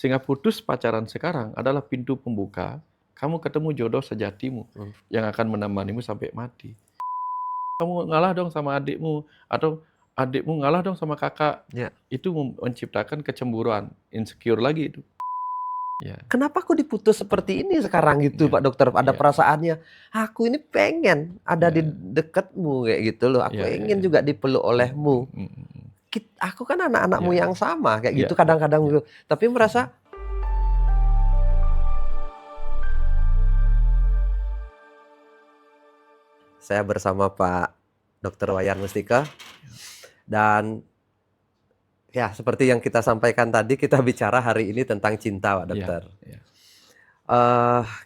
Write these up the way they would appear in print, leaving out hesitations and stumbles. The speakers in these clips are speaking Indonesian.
Sehingga putus pacaran sekarang adalah pintu pembuka, kamu ketemu jodoh sejatimu yang akan menemanimu sampai mati. Kamu ngalah dong sama adikmu, atau adikmu ngalah dong sama kakak, Ya. itu menciptakan kecemburuan, insecure lagi itu. Ya, Kenapa aku diputus seperti ini sekarang gitu, ya, Pak Dokter? Ada ya, perasaannya, aku ini pengen ada ya, di ya, dekatmu kayak gitu loh. Aku ya, ya, ingin ya. juga dipeluk olehmu. Mhm. Aku kan anak-anakmu Ya, yang sama kayak ya, gitu ya, kadang-kadang ya. gitu. Tapi Mhm. merasa saya bersama Pak Dokter Wayan Mustika dan ya seperti yang kita sampaikan tadi kita bicara hari ini tentang cinta, Pak Ya, Dokter. ya,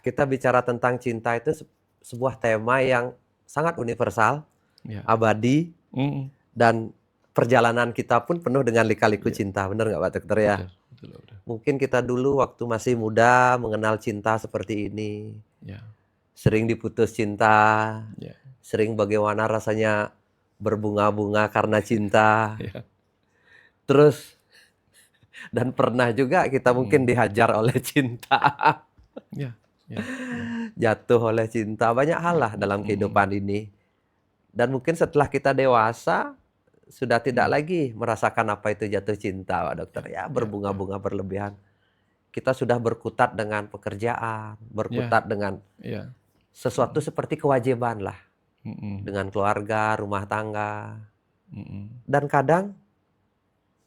Kita bicara tentang cinta itu sebuah tema yang sangat universal, ya. abadi, Mhm. dan perjalanan kita pun penuh dengan lika-liku Ya, cinta, benar nggak Pak Dokter ya? betul, betul, betul. Mungkin kita dulu waktu masih muda mengenal cinta seperti ini, Ya, sering diputus cinta, ya, sering bagaimana rasanya berbunga-bunga karena cinta, ya. terus dan pernah juga kita mungkin Mhm. dihajar oleh cinta, Ya, ya, ya, jatuh oleh cinta, banyak hal ya. lah dalam Mhm, kehidupan ini. Dan mungkin setelah kita dewasa, sudah tidak mhm. lagi merasakan apa itu jatuh cinta, Pak Dokter. Ya, Ya, ya, ya, berbunga-bunga berlebihan. Kita sudah berkutat dengan pekerjaan, ya, berkutat dengan ya. sesuatu Mhm, seperti kewajiban lah. mhm, Dengan keluarga, rumah tangga. mhm. Dan kadang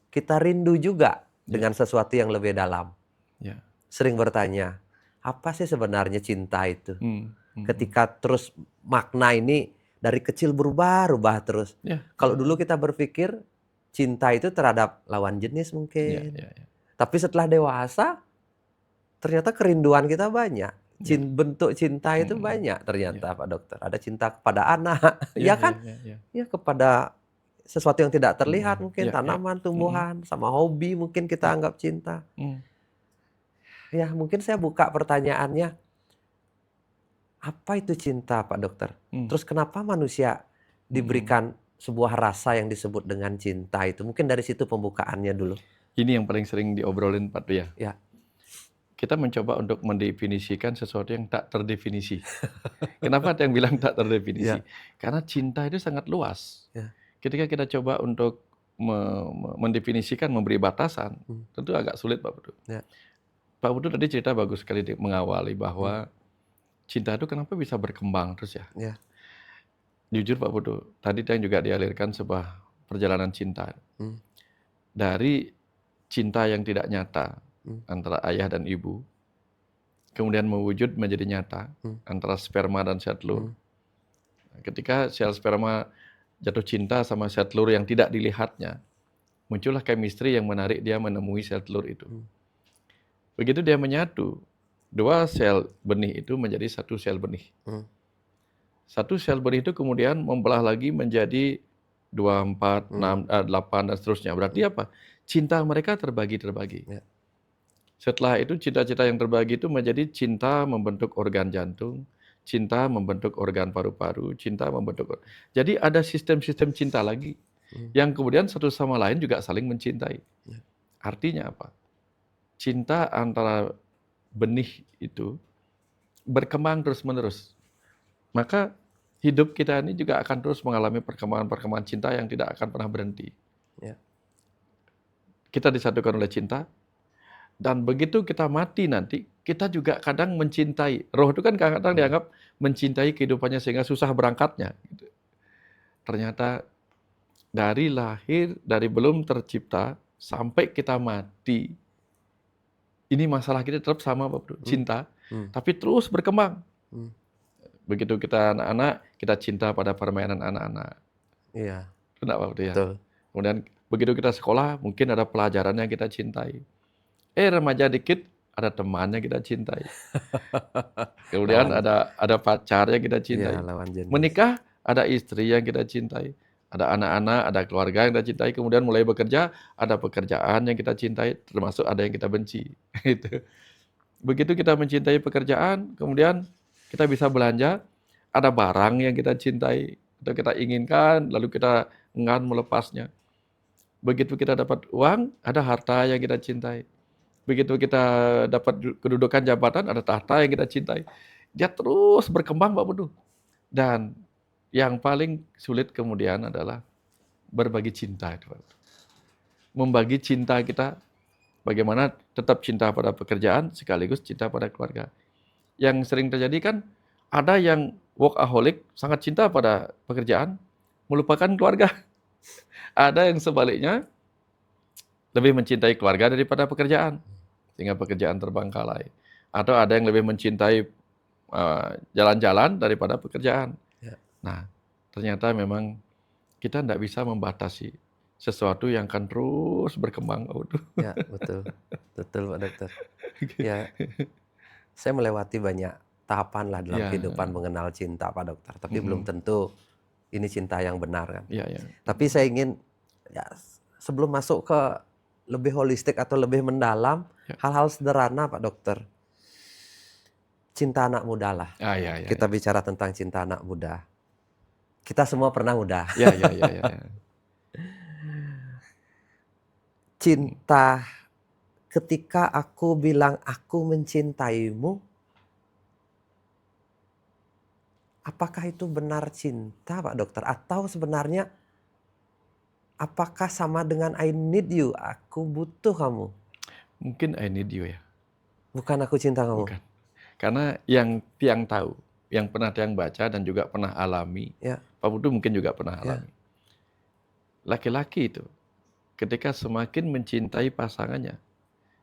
kita rindu juga Ya, dengan sesuatu yang lebih dalam. ya. Sering bertanya, apa sih sebenarnya cinta itu? Mhm. Ketika terus makna ini dari kecil berubah-ubah terus. Ya, Kalau ya, dulu kita berpikir cinta itu terhadap lawan jenis ya, mungkin. ya, ya, Tapi setelah dewasa, ternyata kerinduan kita banyak. ya. Bentuk cinta itu Mhm. banyak Ya, ternyata Pak Dokter. Ada cinta kepada anak, ya, ya ya, kan? ya, ya. Ya kepada sesuatu yang tidak terlihat Mhm. mungkin Ya, ya. tanaman, Mhm, tumbuhan, sama hobi mungkin kita ya, anggap cinta. mhm, Ya mungkin saya buka pertanyaannya, apa itu cinta Pak Dokter? mhm, Terus kenapa manusia mhm. diberikan sebuah rasa yang disebut dengan cinta itu? Mungkin dari situ pembukaannya dulu. Ini yang paling sering diobrolin, Pak, tuh ya. Ya, Kita mencoba untuk mendefinisikan sesuatu yang tak terdefinisi. Kenapa ada yang bilang tak terdefinisi? ya, Karena cinta itu sangat luas. ya. Ketika kita coba untuk mendefinisikan, memberi batasan, Hmm, tentu agak sulit, Pak Putu. ya, Pak Putu tadi cerita bagus sekali mengawali hmm, bahwa cinta itu kenapa bisa berkembang terus ya. ya, Jujur Pak Putu, tadi yang juga dialirkan sebuah perjalanan cinta. hmm, Dari cinta yang tidak nyata hmm, antara ayah dan ibu, kemudian mewujud menjadi nyata hmm, antara sperma dan sel telur. hmm, Ketika sel sperma jatuh cinta sama sel telur yang tidak dilihatnya, muncullah chemistry yang menarik dia menemui sel telur itu. hmm, Begitu dia menyatu, dua sel benih itu menjadi satu sel benih. hmm, Satu sel benih itu kemudian membelah lagi menjadi 2, 4, hmm, 6, 8, dan seterusnya. Berarti hmm, apa? Cinta mereka terbagi-terbagi. ya, Setelah itu cinta-cinta yang terbagi itu menjadi cinta membentuk organ jantung, cinta membentuk organ paru-paru, cinta membentuk. Jadi ada sistem-sistem cinta lagi hmm, yang kemudian satu sama lain juga saling mencintai. ya, Artinya apa? Cinta antara benih itu berkembang terus-menerus. Maka hidup kita ini juga akan terus mengalami perkembangan-perkembangan cinta yang tidak akan pernah berhenti. ya, Kita disatukan oleh cinta, dan begitu kita mati nanti, kita juga kadang mencintai. Roh itu kan kadang hmm, dianggap mencintai kehidupannya sehingga susah berangkatnya. Gitu. Ternyata dari lahir, dari belum tercipta, sampai kita mati, ini masalah kita tetap sama, Pak Bro, hmm, cinta, hmm, tapi terus berkembang. hmm, Begitu kita anak-anak, kita cinta pada permainan anak-anak. iya, Benar, Pak Bro ya? betul. Kemudian begitu kita sekolah, mungkin ada pelajaran yang kita cintai. Remaja dikit, ada temannya kita cintai. Kemudian Lawan, ada pacar yang kita iya cintai. lawan jenis. Menikah, ada istri yang kita cintai. Ada anak-anak, ada keluarga yang kita cintai. Kemudian mulai bekerja, ada pekerjaan yang kita cintai, termasuk ada yang kita benci. Itu. Begitu kita mencintai pekerjaan, kemudian kita bisa belanja, ada barang yang kita cintai, atau kita inginkan, lalu kita enggan melepasnya. Begitu kita dapat uang, ada harta yang kita cintai. Begitu kita dapat kedudukan jabatan, ada tahta yang kita cintai, dia terus berkembang Pak Putu. Dan yang paling sulit kemudian adalah berbagi cinta itu, Pak. Membagi cinta kita, bagaimana tetap cinta pada pekerjaan sekaligus cinta pada keluarga. Yang sering terjadi kan ada yang workaholic, sangat cinta pada pekerjaan, melupakan keluarga. Ada yang sebaliknya, lebih mencintai keluarga daripada pekerjaan, sehingga pekerjaan terbengkalai. Atau ada yang lebih mencintai jalan-jalan daripada pekerjaan. Ya. Nah, ternyata memang kita tidak bisa membatasi sesuatu yang akan terus berkembang. Ya, betul. Betul, Pak Dokter. Ya, saya melewati banyak tahapan lah dalam Ya, kehidupan mengenal cinta, Pak Dokter. Tapi belum mm-mm. tentu ini cinta yang benar kan. Ya, ya. Tapi saya ingin ya sebelum masuk ke lebih holistik atau lebih mendalam, Ya. hal-hal sederhana Pak Dokter. Cinta anak muda lah. Ya, Kita bicara tentang cinta anak muda. Kita semua pernah muda. Ya. Cinta ketika aku bilang aku mencintaimu, apakah itu benar cinta, Pak Dokter? Atau sebenarnya apakah sama dengan I need you, aku butuh kamu? Mungkin I need you ya. Bukan aku cinta kamu. Bukan. Karena yang Tiang tahu, yang pernah Tiang baca dan juga pernah alami, Ya. Pak Putu mungkin juga pernah Ya. alami. Laki-laki itu, ketika semakin mencintai pasangannya,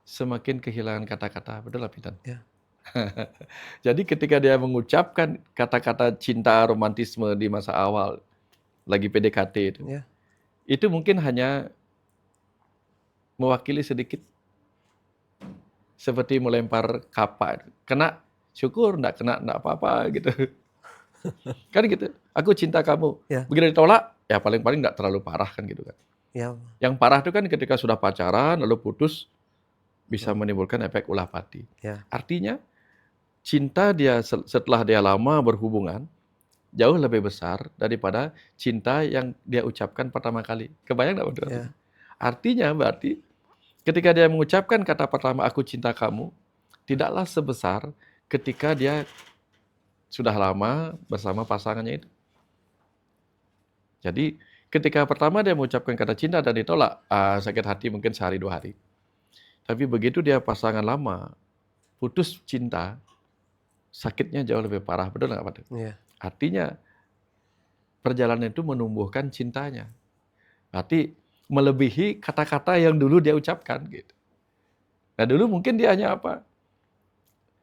semakin kehilangan kata-kata. Betul lah, Pitan? Ya. Jadi ketika dia mengucapkan kata-kata cinta romantisme di masa awal, lagi PDKT itu, Ya. itu mungkin hanya mewakili sedikit, seperti melempar kapak. Kena, syukur, enggak kena, enggak apa-apa gitu. Kan gitu, aku cinta kamu. Ya. Begitu ditolak, ya paling-paling enggak terlalu parah kan gitu kan. Ya. Yang parah itu kan ketika sudah pacaran, lalu putus, bisa menimbulkan efek ulah pati. Ya. Artinya, cinta dia setelah dia lama berhubungan, jauh lebih besar daripada cinta yang dia ucapkan pertama kali. Kebayang enggak? Ya. Artinya berarti, ketika dia mengucapkan kata pertama, aku cinta kamu, tidaklah sebesar ketika dia sudah lama bersama pasangannya itu. Jadi, ketika pertama dia mengucapkan kata cinta dan ditolak, sakit hati mungkin sehari 2 hari. Tapi begitu dia pasangan lama, putus cinta, sakitnya jauh lebih parah. Betul nggak, Pak? Ya. Artinya, perjalanan itu menumbuhkan cintanya. Berarti melebihi kata-kata yang dulu dia ucapkan. Gitu. Nah dulu mungkin dia hanya apa?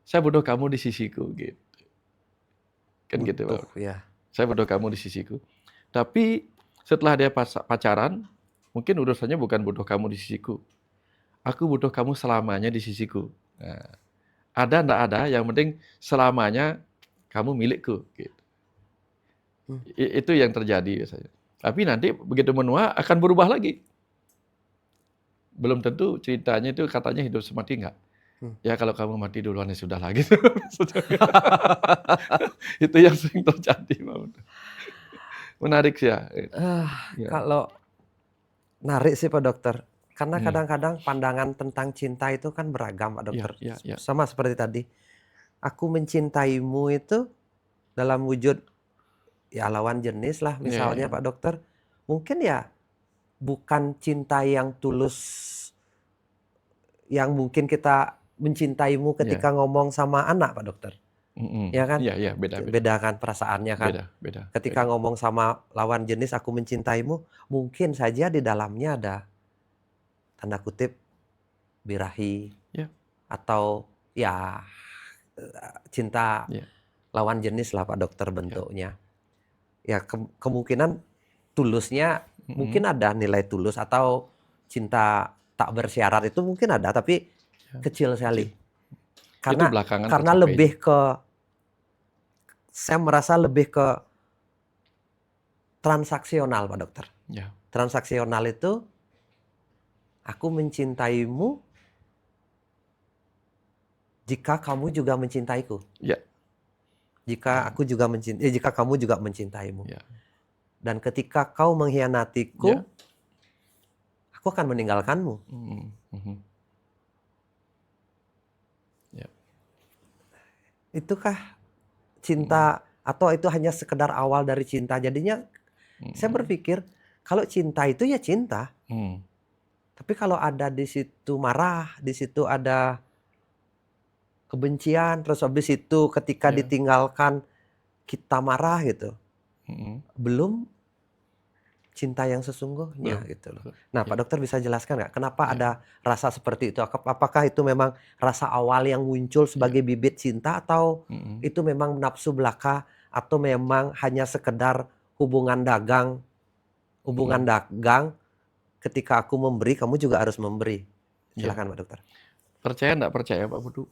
Saya butuh kamu di sisiku. Gitu. Kan gitu, Pak. Ya. Saya butuh kamu di sisiku. Tapi setelah dia pacaran, mungkin urusannya bukan butuh kamu di sisiku. Aku butuh kamu selamanya di sisiku. Nah, ada enggak ada, yang penting selamanya kamu milikku. Gitu. Itu yang terjadi biasanya. Tapi nanti begitu menua akan berubah lagi. Belum tentu ceritanya itu katanya hidup semati enggak. Ya kalau kamu mati duluan ya sudah lah gitu. Itu yang sering terjadi. Menarik sih ya. Kalau narik sih Pak Dokter. Karena Hmm. kadang-kadang pandangan tentang cinta itu kan beragam Pak Dokter. Ya. Sama seperti tadi. Aku mencintaimu itu dalam wujud ya lawan jenis lah misalnya Pak Dokter. Mungkin ya bukan cinta yang tulus yang mungkin kita mencintaimu ketika ngomong sama anak Pak Dokter. Ya kan? Iya, beda. Beda kan perasaannya kan. Beda. Ketika ngomong sama lawan jenis aku mencintaimu, mungkin saja di dalamnya ada tanda kutip birahi. Ya. Atau ya cinta lawan jenis lah Pak Dokter bentuknya. Ya kemungkinan tulusnya mungkin ada nilai tulus atau cinta tak bersyarat itu mungkin ada tapi kecil sekali. Karena lebih ke saya merasa lebih ke transaksional Pak Dokter. Ya. Transaksional itu aku mencintaimu jika kamu juga mencintaiku. Ya. Jika kamu juga mencintaimu. Ya. Dan ketika kau mengkhianatiku, aku akan meninggalkanmu. Itukah Mhm. cinta atau itu hanya sekedar awal dari cinta? Jadinya saya Mhm. berpikir kalau cinta itu ya cinta. Mhm. Tapi kalau ada di situ marah, di situ ada kebencian, terus habis itu ketika Ya. ditinggalkan kita marah gitu. Mhm. Belum cinta yang sesungguhnya Belum. gitu loh. Belum. Nah, Pak Ya. Dokter bisa jelaskan nggak kenapa Ya. ada rasa seperti itu? Apakah itu memang rasa awal yang muncul Ya. sebagai bibit cinta atau Mhm. itu memang nafsu belaka atau memang hanya sekedar hubungan Mhm. dagang ketika aku memberi kamu juga harus memberi. Ya. Silakan Pak Dokter. Percaya nggak percaya Pak Putu,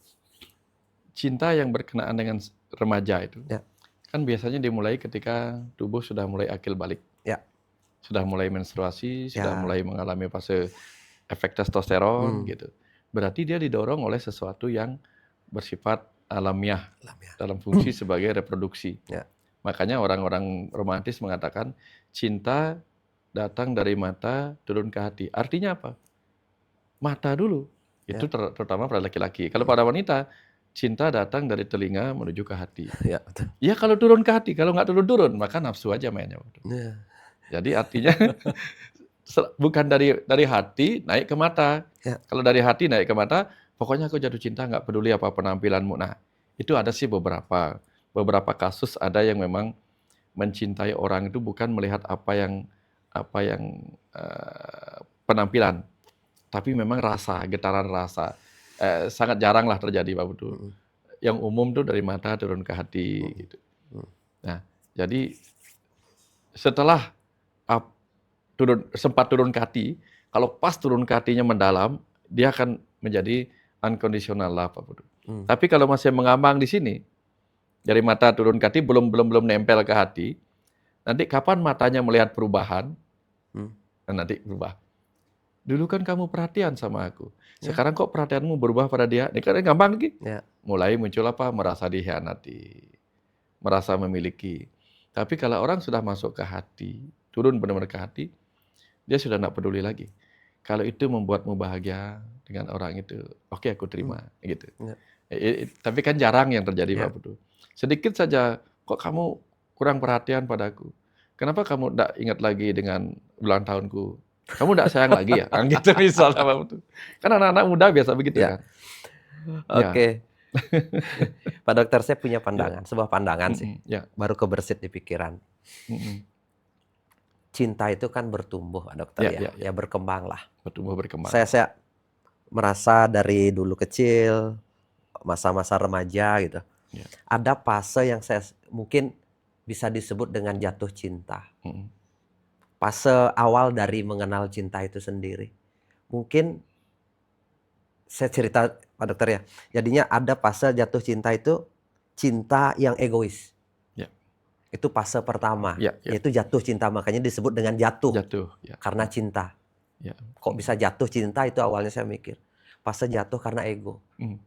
cinta yang berkenaan dengan remaja itu, Ya, kan biasanya dimulai ketika tubuh sudah mulai akil balik, ya, sudah mulai menstruasi, sudah ya. mulai mengalami fase efek testosteron Hmm, gitu. Berarti dia didorong oleh sesuatu yang bersifat alamiah alam ya. dalam fungsi sebagai reproduksi. Ya, Makanya orang-orang romantis mengatakan cinta datang dari mata turun ke hati. Artinya apa? Mata dulu. Itu ya, terutama pada laki-laki. Kalau hmm, pada wanita, cinta datang dari telinga menuju ke hati. ya betul. Ya kalau turun ke hati, kalau nggak turun-turun, maka nafsu aja mainnya. Ya, Jadi artinya bukan dari hati naik ke mata. ya, Kalau dari hati naik ke mata, pokoknya aku jatuh cinta nggak peduli apa penampilanmu. Nah, itu ada sih beberapa kasus ada yang memang mencintai orang itu bukan melihat apa yang penampilan, tapi memang rasa, getaran rasa. Sangat jarang lah terjadi Pak Putu. hmm, Yang umum tuh dari mata turun ke hati hmm, gitu. hmm, Nah, jadi setelah ap sempat turun ke hati, kalau pas turun ke hatinya mendalam, dia akan menjadi unconditional love Pak Putu. hmm, Tapi kalau masih mengambang di sini, dari mata turun ke hati belum nempel ke hati, nanti kapan matanya melihat perubahan, hmm. nah nanti berubah. Dulu kan kamu perhatian sama aku, Ya, sekarang kok perhatianmu berubah pada dia? Ini kan gampang lagi. ya, Mulai muncul apa? Merasa dikhianati, merasa memiliki. Tapi kalau orang sudah masuk ke hati, turun benar-benar ke hati, dia sudah tidak peduli lagi. Kalau itu membuatmu bahagia dengan orang itu, oke aku hmm, terima, gitu. ya, Tapi kan jarang yang terjadi Pak ya. Putu. Sedikit saja, kok kamu kurang perhatian padaku? Kenapa kamu tidak ingat lagi dengan ulang tahunku? Kamu tidak sayang lagi ya? Kan gitu misalnya Pak Putu. Kan anak-anak muda biasa begitu Ya, kan? Ya, oke. Pak Dokter, saya punya ya, pandangan, sebuah pandangan sih. ya, Baru kebersit di pikiran. mhm, Cinta itu kan bertumbuh, Pak Dokter ya, ya. ya, ya, Ya berkembang lah. bertumbuh berkembang. Saya merasa dari dulu kecil, masa-masa remaja gitu. Ya, Ada fase yang saya mungkin bisa disebut dengan jatuh cinta. mhm, Fase awal dari mengenal cinta itu sendiri. Mungkin saya cerita Pak Dokter ya. Jadinya ada fase jatuh cinta itu cinta yang egois. ya, Itu fase pertama, ya, ya, yaitu jatuh cinta. Makanya disebut dengan jatuh jatuh, ya, karena cinta. ya, Kok bisa jatuh cinta itu awalnya saya mikir. Fase jatuh karena ego. mhm,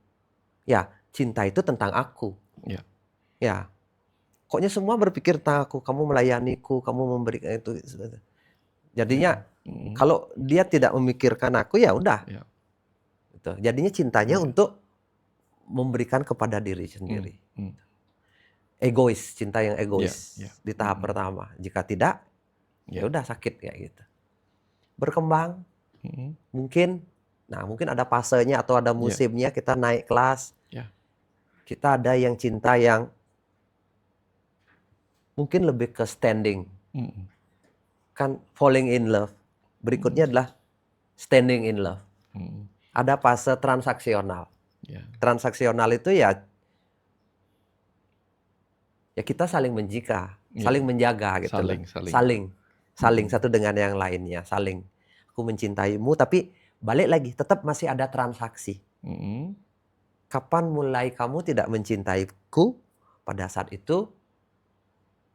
Ya, cinta itu tentang aku. ya, Ya, koknya semua berpikir tentang aku. Kamu melayaniku, kamu memberikan itu. mhm, Jadinya mhm, kalau dia tidak memikirkan aku ya udah. ya, Gitu. Jadinya cintanya ya, untuk memberikan kepada diri mhm, sendiri. mhm, Egois, cinta yang ya, egois ya, di tahap mhm, pertama. Jika tidak, ya ya, udah sakit kayak gitu. Berkembang, mhm, mungkin, nah mungkin ada fasenya atau ada ya, musimnya kita naik kelas. ya, Kita ada yang cinta yang mungkin lebih ke standing, mhm, kan falling in love. Berikutnya mhm, adalah standing in love. mhm, Ada fase transaksional. ya, Transaksional itu ya kita saling ya, saling menjaga gitu loh. saling, Saling, saling mhm, satu dengan yang lainnya, saling. Aku mencintaimu, tapi balik lagi, tetap masih ada transaksi. mhm, Kapan mulai kamu tidak mencintaiku? Pada saat itu,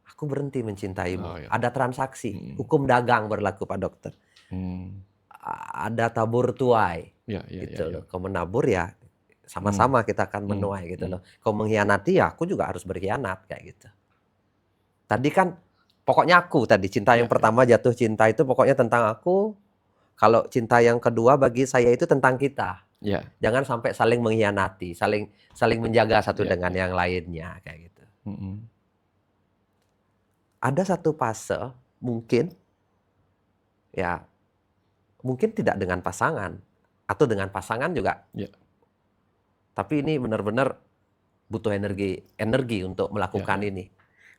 aku berhenti oh mencintaimu. ya, Ada transaksi, mhm, hukum dagang berlaku Pak Dokter. mmm, Ada tabur tuai, ya, ya, ya, gitu ya, loh. Kau menabur ya mmm, sama-sama kita akan mmm, menuai gitu mmm, loh. Kau mengkhianati ya aku juga harus berkhianat kayak gitu. Tadi kan pokoknya aku tadi cinta yang ya, ya, pertama jatuh cinta itu pokoknya tentang aku. Kalau cinta yang kedua bagi saya itu tentang kita. Ya, Jangan sampai saling mengkhianati, saling saling menjaga satu ya, dengan ya. yang lainnya kayak gitu. Mm-mm. Ada satu fase mungkin ya mungkin tidak dengan pasangan atau dengan pasangan juga, Ya, tapi ini benar-benar butuh energi untuk ya, melakukan ya, ini.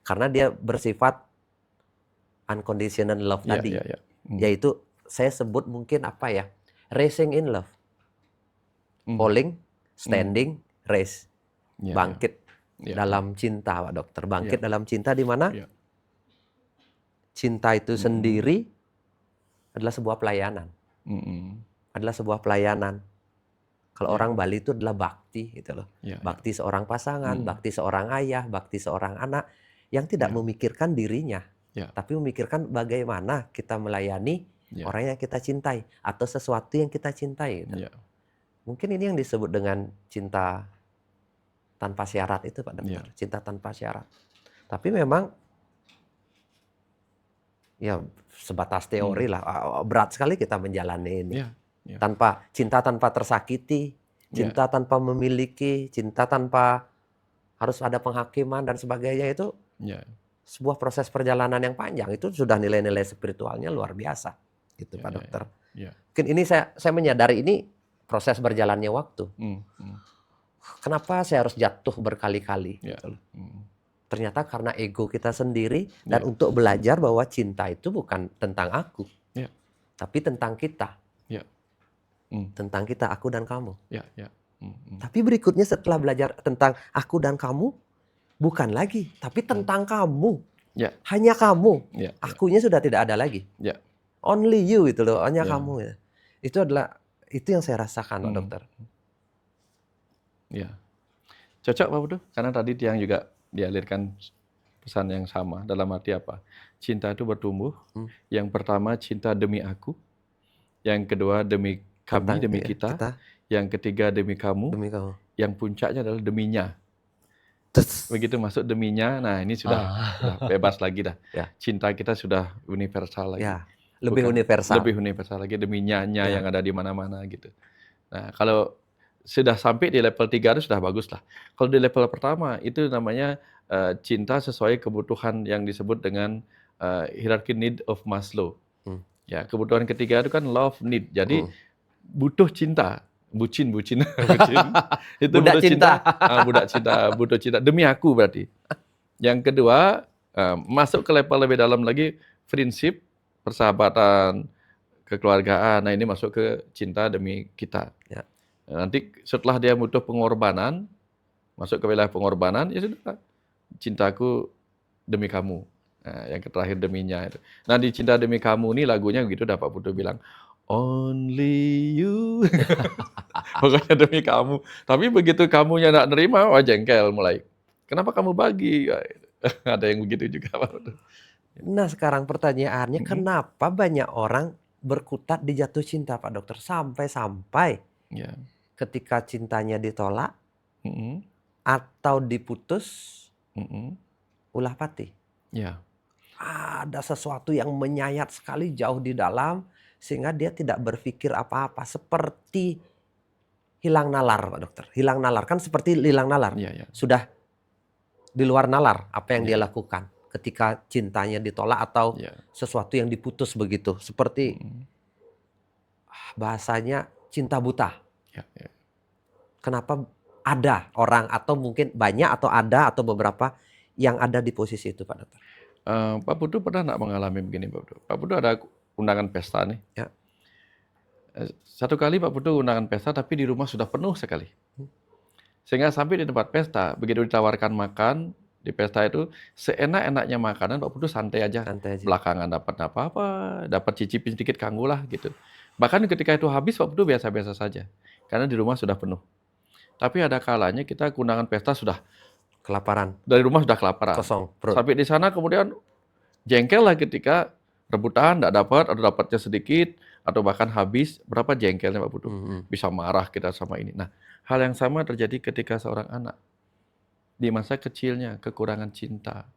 Karena dia bersifat unconditional love ya, tadi, ya, ya. Mm. yaitu saya sebut mungkin apa ya, racing in love, Mm. falling, Mm. standing, race, Ya, ya, bangkit ya, ya, dalam cinta, Pak Dokter. ya, Bangkit dalam cinta di mana ya. cinta itu Mm-mm. sendiri adalah sebuah pelayanan, Mm-mm. adalah sebuah pelayanan. Kalau Ya, orang Bali itu adalah bakti gitu loh. ya, ya. Bakti seorang pasangan, Mm. bakti seorang ayah, bakti seorang anak yang tidak Ya, memikirkan dirinya, ya, tapi memikirkan bagaimana kita melayani ya, orang yang kita cintai atau sesuatu yang kita cintai gitu. ya, Mungkin ini yang disebut dengan cinta tanpa syarat itu Pak ya, Dokter, cinta tanpa syarat. Tapi memang ya sebatas mm. teori lah, berat sekali kita menjalani ini. Ya, ya, Tanpa cinta tanpa tersakiti, ya, cinta tanpa memiliki, cinta tanpa harus ada penghakiman dan sebagainya itu ya, sebuah proses perjalanan yang panjang. Itu sudah nilai-nilai spiritualnya luar biasa. Gitu ya, Pak ya, Dokter. ya. Mungkin ini saya menyadari ini proses berjalannya waktu. Mm. Mm. Kenapa saya harus jatuh berkali-kali Ya, gitu loh. mm. Ternyata karena ego kita sendiri dan Ya, untuk belajar bahwa cinta itu bukan tentang aku, ya, tapi tentang kita. ya, mm. Tentang kita, aku dan kamu. Ya, ya. Mm. Mm. Tapi berikutnya setelah belajar tentang aku dan kamu, bukan lagi, tapi tentang kamu. Ya, Hanya kamu. ya, ya, Akunya sudah tidak ada lagi. ya, Only you itu loh, hanya ya. kamu ya. Itu yang saya rasakan Pak Mm. Dokter. Ya. Cocok Pak Putu, karena tadi Tiang juga dialirkan pesan yang sama. Dalam arti apa? Cinta itu bertumbuh. Hmm. Yang pertama cinta demi aku. Yang kedua demi kami, Tentang demi ya, kita. kita Yang ketiga demi kamu. demi kamu. Yang puncaknya adalah deminya. Terus, Begitu masuk deminya, nah ini sudah bebas lagi dah. Ya. Cinta kita sudah universal lagi. Ya, lebih Bukan, universal. lebih universal lagi, deminya Ya. yang ada di mana-mana gitu. Nah, kalau sudah sampai di level 3 itu sudah bagus lah. Kalau di level pertama itu namanya cinta sesuai kebutuhan yang disebut dengan hierarchy need of Maslow. Hmm. Ya, kebutuhan ketiga itu kan love need. Jadi Hmm. butuh cinta, bucin. Bucin. Itu Budak butuh cinta, cinta. budak cinta, butuh cinta demi aku berarti. Yang kedua, masuk ke level lebih dalam lagi, friendship, persahabatan, kekeluargaan. Nah, ini masuk ke cinta demi kita. Ya. Nanti setelah dia butuh pengorbanan, masuk ke wilayah pengorbanan, ya sudah, cintaku demi kamu. Nah, yang terakhir deminya itu. Nah, di cinta demi kamu ini lagunya begitu, Pak Putu bilang, only you. Pokoknya demi kamu. Tapi begitu kamunya nggak nerima, wah jengkel mulai. Kenapa kamu bagi? Ada yang begitu juga, Pak Putu. Nah, sekarang pertanyaannya, Mm-mm. kenapa banyak orang berkutat di jatuh cinta, Pak Dokter? Sampai-sampai Ya. ketika cintanya ditolak Mm-mm. atau diputus, Mm-mm. ulah pati. Ya. Ada sesuatu yang menyayat sekali jauh di dalam, sehingga dia tidak berpikir apa-apa. Seperti hilang nalar, Pak Dokter. Hilang nalar, kan seperti hilang nalar. Ya, ya. Sudah di luar nalar apa yang Ya. dia lakukan ketika cintanya ditolak atau Ya. sesuatu yang diputus begitu. Seperti Mm-mm. bahasanya cinta buta. Ya, ya. Kenapa ada orang atau mungkin banyak atau ada atau beberapa yang ada di posisi itu Pak Dokter? Pak Putu pernah nggak mengalami begini, Pak Putu? Pak Putu ada undangan pesta nih. Ya. Satu kali Pak Putu undangan pesta, tapi di rumah sudah penuh sekali. Sehingga sampai di tempat pesta, begitu ditawarkan makan, di pesta itu, seenak-enaknya makanan, Pak Putu santai aja. Santai aja. Belakangan dapat apa-apa, dapat cicipin sedikit kanggu lah gitu. Bahkan ketika itu habis, Pak Putu biasa-biasa saja. Karena di rumah sudah penuh. Tapi ada kalanya kita undangan pesta sudah Kelaparan. dari rumah sudah kelaparan. Kosong perut. Sampai di sana kemudian jengkel lah ketika rebutan, nggak dapat, atau dapatnya sedikit, atau bahkan habis. Berapa jengkelnya Pak Putu? Bisa marah kita sama ini. Nah, hal yang sama terjadi ketika seorang anak. Di masa kecilnya, kekurangan cinta.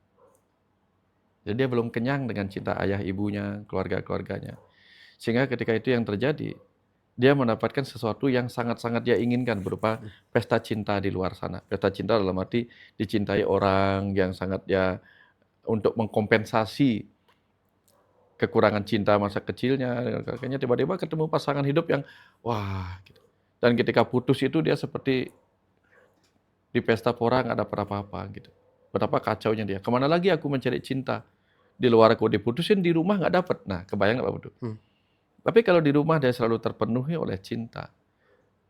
Jadi dia belum kenyang dengan cinta ayah ibunya, keluarga-keluarganya. Sehingga ketika itu yang terjadi, dia mendapatkan sesuatu yang sangat-sangat dia inginkan berupa pesta cinta di luar sana. Pesta cinta dalam arti dicintai orang yang sangat dia untuk mengkompensasi kekurangan cinta masa kecilnya, akhirnya tiba-tiba ketemu pasangan hidup yang wah gitu. Dan ketika putus itu dia seperti di pesta pora nggak dapat apa-apa gitu. Betapa kacaunya dia. Kemana lagi aku mencari cinta? Di luar aku diputusin, di rumah nggak dapat. Nah, kebayang nggak Pak Putu? Hmm. Tapi kalau di rumah dia selalu terpenuhi oleh cinta.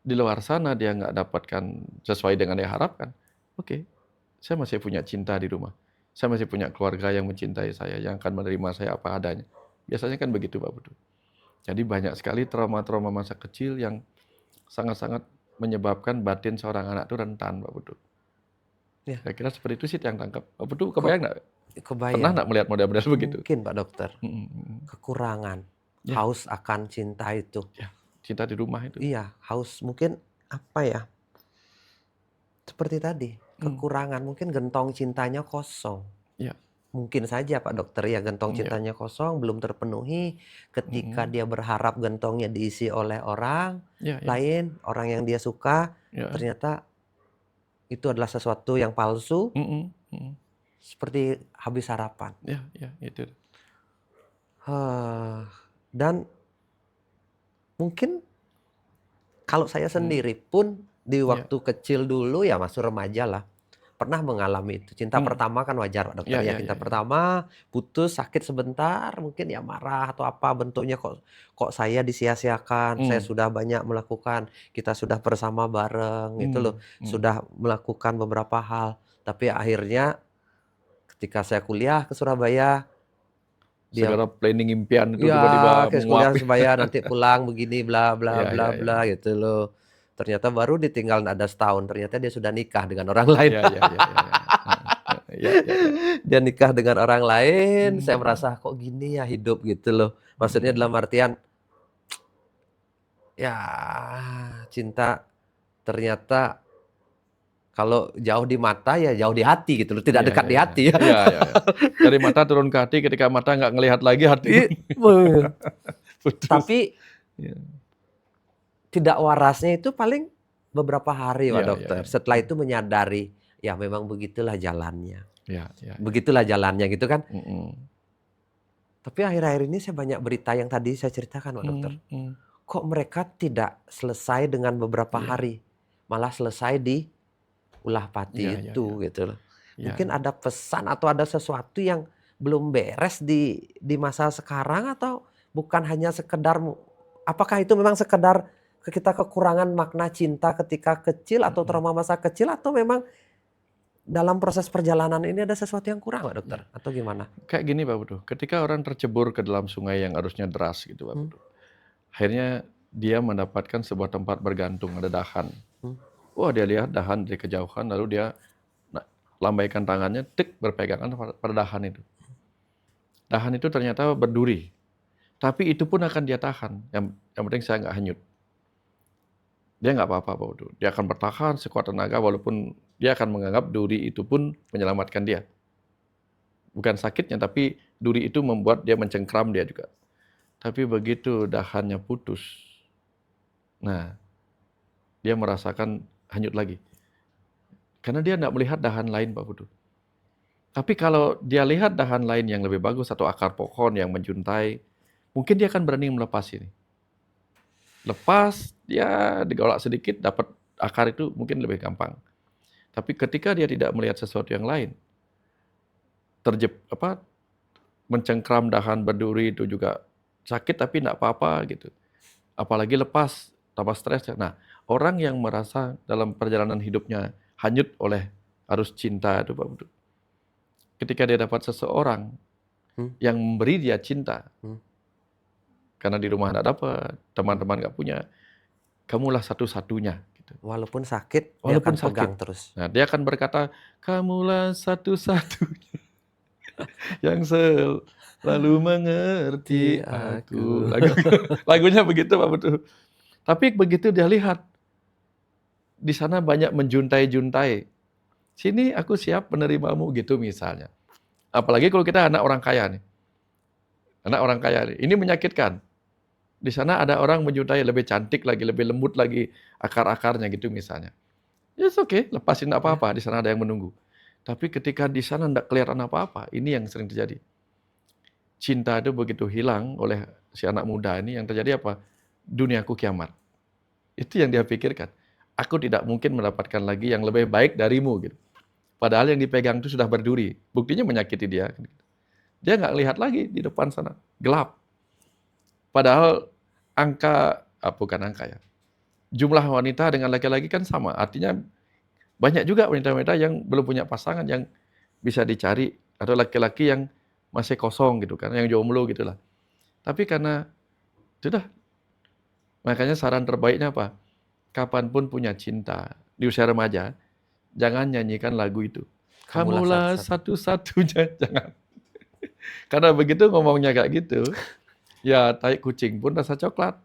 Di luar sana dia nggak dapatkan sesuai dengan yang harapkan. Oke, saya masih punya cinta di rumah. Saya masih punya keluarga yang mencintai saya, yang akan menerima saya apa adanya. Biasanya kan begitu Pak Putu. Jadi banyak sekali trauma-trauma masa kecil yang sangat-sangat menyebabkan batin seorang anak itu rentan Pak Putu. Ya. Saya kira seperti itu sih yang tangkap. Pak Putu Kok kebayang nggak? kebayang? Pernah nggak melihat model-model begitu? Mungkin Pak Dokter. Mhm. Kekurangan, Ya, haus akan cinta itu. ya, cinta di rumah itu. Iya, haus mungkin apa ya? Seperti tadi, kekurangan mungkin gentong cintanya kosong. Ya, Mungkin saja Pak Dokter ya gentong ya, cintanya kosong, belum terpenuhi. Ketika dia berharap gentongnya diisi oleh orang ya, ya, lain, orang yang dia suka, ya, ternyata itu adalah sesuatu yang palsu, mhm, mhm. seperti habis harapan. Ya, ya, itu. Dan mungkin kalau saya Mhm, sendiri pun di ya, waktu kecil dulu ya masuk remaja lah, pernah mengalami itu. Cinta mhm, pertama kan wajar Pak Dokter ya, ya, ya, cinta ya, ya, pertama putus, sakit sebentar, mungkin ya marah atau apa bentuknya, kok kok saya disia-siakan, saya mmm, sudah banyak melakukan, kita sudah bersama bareng gitu loh, mmm, mmm. sudah melakukan beberapa hal. Tapi akhirnya ketika saya kuliah ke Surabaya, dia Segala planning impian itu iya, tiba-tiba ke menguap. kuliah supaya nanti pulang begini bla bla Ya, bla ya, ya, bla gitu loh. Ternyata baru ditinggal ada setahun, ternyata dia sudah nikah dengan orang lain. ya, ya, ya, ya, ya, heeh, ya, ya, ya, Dia nikah dengan orang lain, saya mmm, merasa kok gini ya hidup gitu loh. Maksudnya mhm. dalam artian, ya cinta ternyata kalau jauh di mata ya jauh di hati gitu loh, tidak Iya, dekat iya, di iya, hati ya. iya, iya, iya. Dari mata turun ke hati, ketika mata nggak ngelihat lagi, hati pun Me putus. tapi Iya, tidak warasnya itu paling beberapa hari Pak iya, iya, Dokter. iya, Setelah itu menyadari, ya memang begitulah jalannya. iya, iya, iya, Begitulah jalannya gitu kan. mhm, Tapi akhir-akhir ini saya banyak berita yang tadi saya ceritakan Pak Dokter. mmm, mmm, Kok mereka tidak selesai dengan beberapa iya, hari, malah selesai di ulah iya, pati iya, iya, itu gitu loh. iya, Mungkin ada pesan atau ada sesuatu yang belum beres di masa sekarang atau bukan hanya sekedar apakah itu memang sekedar kita kekurangan makna cinta ketika kecil atau mhm, trauma masa kecil atau memang dalam proses perjalanan ini ada sesuatu yang kurang Pak Dokter iya. atau gimana? Kayak gini Pak Putu, ketika orang tercebur ke dalam sungai yang arusnya deras gitu Pak Mmm, Putu, akhirnya dia mendapatkan sebuah tempat bergantung, ada dahan. mmm, Wah, dia lihat dahan dari kejauhan, lalu dia lambaikan tangannya, tik, berpegangan pada dahan itu. Dahan itu ternyata berduri, tapi itu pun akan dia tahan, yang penting saya nggak hanyut. Dia nggak apa-apa Pak Putu, dia akan bertahan sekuat tenaga walaupun dia akan menganggap duri itu pun menyelamatkan dia. Bukan sakitnya, tapi duri itu membuat dia mencengkram dia juga. Tapi begitu dahannya putus, nah dia merasakan hanyut lagi. Karena dia nggak melihat dahan lain Pak Putu. Tapi kalau dia lihat dahan lain yang lebih bagus atau akar pohon yang menjuntai, mungkin dia akan berani melepas ini. Lepas, dia digolak sedikit dapat akar itu mungkin lebih gampang. Tapi ketika dia tidak melihat sesuatu yang lain, mencengkram dahan berduri itu juga sakit tapi nggak apa-apa gitu. Apalagi lepas, tambah stres. Nah, orang yang merasa dalam perjalanan hidupnya hanyut oleh arus cinta itu Pak Putu, ketika dia dapat seseorang mmm, yang memberi dia cinta, mmm, karena di rumah nggak dapat, mmm. teman-teman nggak punya, kamulah satu-satunya gitu. Walaupun sakit dia akan Walaupun pegang sakit. terus. Nah, dia akan berkata, "Kamulah satu-satunya yang selalu mengerti Ti aku." aku. Lagunya begitu Pak Putu. Tapi begitu dia lihat, di sana banyak menjuntai-juntai, "Sini aku siap menerimamu," gitu misalnya. Apalagi kalau kita anak orang kaya nih, anak orang kaya nih, ini menyakitkan. Di sana ada orang menyukai lebih cantik lagi, lebih lembut lagi akar-akarnya gitu misalnya. Yes, oke, lepasin nggak Ya, apa-apa, di sana ada yang menunggu. Tapi ketika di sana nggak kelihatan apa-apa, ini yang sering terjadi. Cinta itu begitu hilang oleh si anak muda ini, yang terjadi apa? Duniaku kiamat. Itu yang dia pikirkan. Aku tidak mungkin mendapatkan lagi yang lebih baik darimu gitu. Padahal yang dipegang itu sudah berduri. Buktinya menyakiti dia. Dia nggak lihat lagi di depan sana. Gelap. Padahal bukan angka ya. Jumlah wanita dengan laki-laki kan sama. Artinya banyak juga wanita-wanita yang belum punya pasangan yang bisa dicari. Atau laki-laki yang masih kosong gitu kan. Yang jomblo gitu lah. Tapi karena sudah. Makanya saran terbaiknya apa? Kapanpun punya cinta. Di usia remaja, jangan nyanyikan lagu itu. kamulah Kamulah satu-satu. satu-satunya. Jangan. Karena begitu ngomongnya kayak gitu, ya tai kucing pun rasa coklat.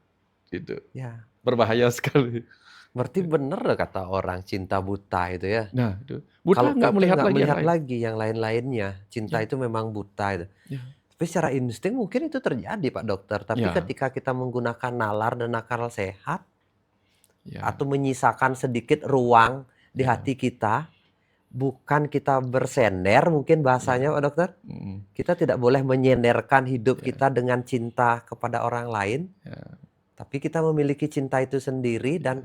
Gitu. Ya, Berbahaya sekali. berarti bener kata orang cinta buta itu ya. Nah, itu. Buta Kalau nggak kita melihat nggak lagi yang melihat lain. lagi yang lain-lainnya, cinta Ya, itu memang buta itu. ya, Tapi secara insting mungkin itu terjadi Pak Dokter. Tapi ya, ketika kita menggunakan nalar dan akal sehat ya, atau menyisakan sedikit ruang di ya, hati kita, bukan kita bersender mungkin ya. bahasanya Pak Dokter. Mm, Kita tidak boleh menyenderkan hidup ya, kita dengan cinta kepada orang lain, ya, tapi kita memiliki cinta itu sendiri ya. dan